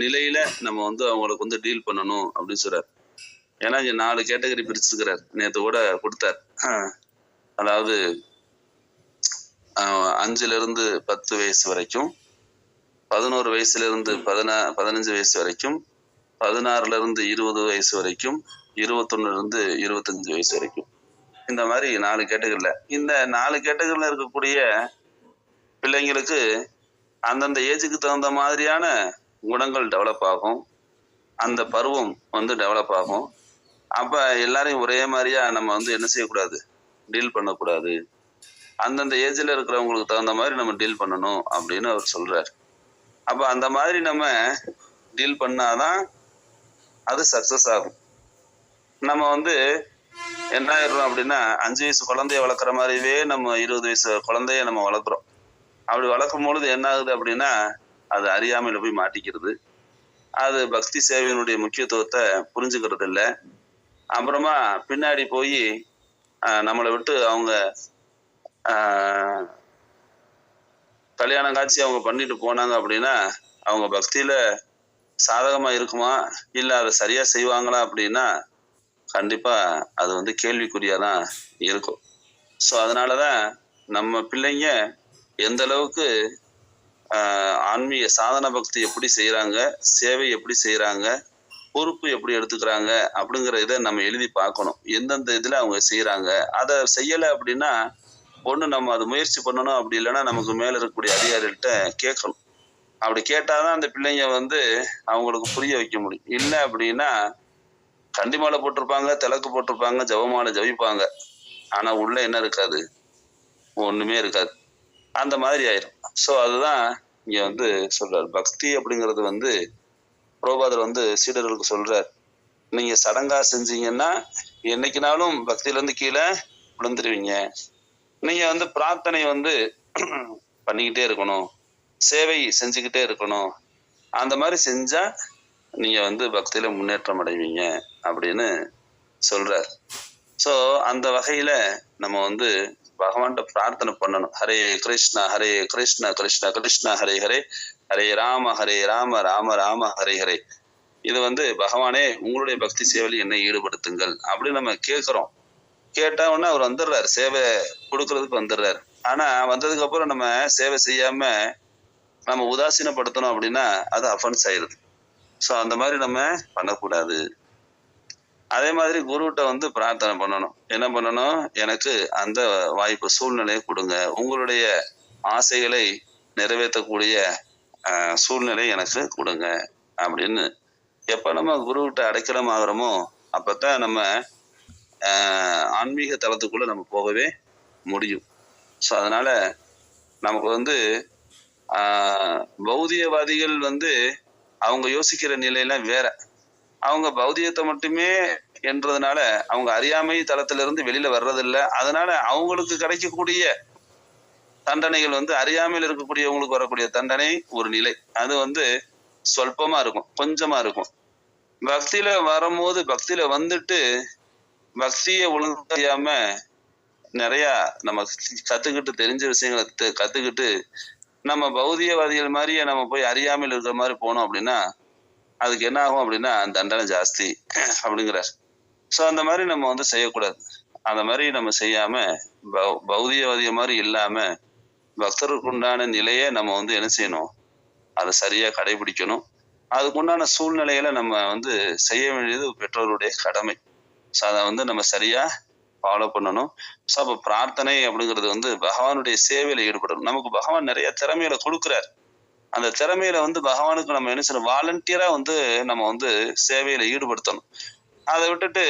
நிலையில நம்ம வந்து அவங்களுக்கு வந்து டீல் பண்ணணும் அப்படின்னு சொல்றாரு. ஏன்னா 4 கேட்டகரி பிரிச்சிருக்கிறார், நேற்று கூட கொடுத்தார். அதாவது 5ல இருந்து 10 வயசு வரைக்கும், 11 வயசுல இருந்து 15 வயசு வரைக்கும், 16ல இருந்து 20 வயசு வரைக்கும், 21ல இருந்து 25 வயசு வரைக்கும். இந்த மாதிரி 4 கேட்டகரியில இந்த 4 கேட்டகரியில இருக்கக்கூடிய பிள்ளைங்களுக்கு அந்தந்த ஏஜுக்கு தகுந்த மாதிரியான குணங்கள் டெவலப் ஆகும், அந்த பருவம் வந்து டெவலப் ஆகும். அப்ப எல்லாரையும் ஒரே மாதிரியா நம்ம வந்து என்ன செய்யக்கூடாது, டீல் பண்ணக்கூடாது. அந்தந்த ஏஜ்ல இருக்கிறவங்களுக்கு தகுந்த மாதிரி நம்ம டீல் பண்ணணும் அப்படின்னு அவர் சொல்றாரு. அப்ப அந்த மாதிரி நம்ம டீல் பண்ணாதான் அது சக்சஸ் ஆகும். நம்ம வந்து என்ன ஆயிடுறோம் அப்படின்னா 5 வயசு குழந்தைய வளர்க்குற மாதிரியே நம்ம 20 வயசு குழந்தைய நம்ம வளர்க்குறோம். அப்படி வளர்க்கும் பொழுது என்ன ஆகுது அப்படின்னா அது அறியாமையில போய் மாட்டிக்கிறது. அது பக்தி சேவையினுடைய முக்கியத்துவத்தை புரிஞ்சுக்கிறது இல்லை. அப்புறமா பின்னாடி போய் நம்மளை விட்டு அவங்க கல்யாணம் காட்சி அவங்க பண்ணிட்டு போனாங்க அப்படின்னா அவங்க பக்தியில சாதகமா இருக்குமா இல்லை அதை சரியா செய்வாங்களா அப்படின்னா கண்டிப்பா அது வந்து கேள்விக்குறியாதான் இருக்கும். ஸோ அதனாலதான் நம்ம பிள்ளைங்க எந்த அளவுக்கு ஆன்மீக சாதன பக்தி எப்படி செய்யறாங்க, சேவை எப்படி செய்யறாங்க, பொறுப்பு எப்படி எடுத்துக்கிறாங்க அப்படிங்கிற இதை நம்ம எழுதி பார்க்கணும். எந்தெந்த இதுல அவங்க செய்யறாங்க, அதை செய்யலை அப்படின்னா ஒண்ணு நம்ம அது முயற்சி பண்ணணும், அப்படி இல்லைன்னா நமக்கு மேல இருக்கக்கூடிய அதிகாரிகிட்ட கேட்கணும். அப்படி கேட்டாதான் அந்த பிள்ளைங்க வந்து அவங்களுக்கு புரிய வைக்க முடியும். இல்லை அப்படின்னா கண்டிமாலை போட்டிருப்பாங்க, திலக்கு போட்டிருப்பாங்க, ஜபமாலை ஜபிப்பாங்க, ஆனா உள்ள என்ன இருக்காது, ஒண்ணுமே இருக்காது. அந்த மாதிரி ஆயிரும். ஸோ அதுதான் இங்க வந்து சொல்றாரு. பக்தி அப்படிங்கிறது வந்து பிரபுபாதர் வந்து சீடர்களுக்கு சொல்றார், நீங்க சடங்கா செஞ்சீங்கன்னா என்னைக்குனாலும் பக்தியில இருந்து கீழே விழுந்துருவீங்க. நீங்க வந்து பிரார்த்தனை வந்து பண்ணிக்கிட்டே இருக்கணும், சேவை செஞ்சுக்கிட்டே இருக்கணும். அந்த மாதிரி செஞ்சா நீங்க வந்து பக்தியில முன்னேற்றம் அடைவீங்க அப்படின்னு சொல்றார். ஸோ அந்த வகையில நம்ம வந்து பகவான்கிட்ட பிரார்த்தனை பண்ணணும். ஹரே கிருஷ்ணா கிருஷ்ண கிருஷ்ண ஹரே ஹரே, ஹரே ராம ராம ராம ஹரே ஹரே. இது வந்து பகவானே உங்களுடைய பக்தி சேவையில் என்னை ஈடுபடுத்துங்கள் அப்படின்னு நம்ம கேட்கிறோம். கேட்டா உடனே அவர் வந்துடுறாரு, சேவை கொடுக்கறதுக்கு வந்துடுறாரு. ஆனா வந்ததுக்கு அப்புறம் நம்ம சேவை செய்யாம நம்ம உதாசீனப்படுத்தணும் அப்படின்னா அது அஃபென்ஸ் ஆயிடுது. ஸோ அந்த மாதிரி நம்ம பண்ணக்கூடாது. அதே மாதிரி குருகிட்ட வந்து பிரார்த்தனை பண்ணணும். என்ன பண்ணணும், எனக்கு அந்த வாய்ப்பு சூழ்நிலையை கொடுங்க, உங்களுடைய ஆசைகளை நிறைவேற்றக்கூடிய சூழ்நிலை எனக்கு கொடுங்க அப்படின்னு எப்ப நம்ம குருகிட்ட அடைக்கலம் ஆகிறோமோ அப்பதான் நம்ம ஆன்மீக தளத்துக்குள்ள நம்ம போகவே முடியும். ஸோ அதனால நமக்கு வந்து பௌதிகவாதிகள் வந்து அவங்க யோசிக்கிற நிலையெல்லாம் வேற. அவங்க பௌதிகத்தை மட்டுமே என்றதுனால அவங்க அறியாமை தளத்திலிருந்து வெளியில வர்றதில்லை. அதனால அவங்களுக்கு கிடைக்கக்கூடிய தண்டனைகள் வந்து அறியாமையில் இருக்கக்கூடியவங்களுக்கு வரக்கூடிய தண்டனை ஒரு நிலை, அது வந்து சொல்பமா இருக்கும், கொஞ்சமா இருக்கும். பக்தியில வரும்போது பக்தியில வந்துட்டு பக்தியை ஒழுங்காம நிறைய நம்ம கத்துக்கிட்டு தெரிஞ்ச விஷயங்களை கத்துக்கிட்டு நம்ம பௌதிகவாதிகள் மாதிரியே நம்ம போய் அறியாமையில் இருக்கிற மாதிரி போனோம் அப்படின்னா அதுக்கு என்ன ஆகும் அப்படின்னா தண்டனை ஜாஸ்தி அப்படிங்கிறார். ஸோ அந்த மாதிரி நம்ம வந்து செய்யக்கூடாது. அந்த மாதிரி நம்ம செய்யாம பௌதிகவாதிய மாதிரி இல்லாம பக்தருக்கு உண்டான நிலையை நம்ம வந்து என்ன செய்யணும், அதை சரியா கடைபிடிக்கணும். அதுக்குண்டான சூழ்நிலைகளை நம்ம வந்து செய்ய வேண்டியது பெற்றோருடைய கடமை. ஸோ அதை வந்து நம்ம சரியா ஃபாலோ பண்ணணும். ஸோ அப்போ பிரார்த்தனை அப்படிங்கிறது வந்து பகவானுடைய சேவையில ஈடுபடணும். நமக்கு பகவான் நிறைய திறமையில கொடுக்குறாரு. அந்த திறமையில வந்து பகவானுக்கு நம்ம என்ன செய்யணும், வாலண்டியரா வந்து நம்ம வந்து சேவையில ஈடுபடுத்தணும். அதை விட்டுட்டு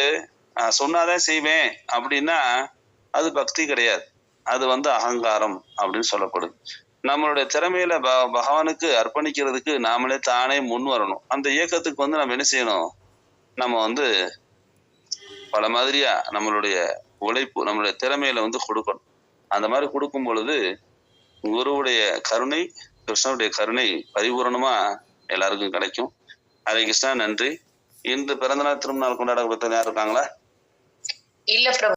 சொன்னாதான் செய்வேன் அப்படின்னா அது பக்தி கிடையாது, அது வந்து அகங்காரம் அப்படின்னு சொல்லப்படுது. நம்மளுடைய திறமையில பகவானுக்கு அர்ப்பணிக்கிறதுக்கு நாமளே தானே முன் வரணும். அந்த இயக்கத்துக்கு வந்து நம்ம என்ன செய்யணும், நம்ம வந்து பல மாதிரியா நம்மளுடைய உழைப்பு நம்மளுடைய திறமையில வந்து கொடுக்கணும். அந்த மாதிரி கொடுக்கும் பொழுது குருவுடைய கருணை, கிருஷ்ணனுடைய கருணை பரிபூரணமா எல்லாருக்கும் கிடைக்கும். ஹரே கிருஷ்ணா. நன்றி. இன்று பிறந்தநாள் திருநாள் கொண்டாடப்பட்ட யார் இருக்காங்களா? இல்ல பிரபு.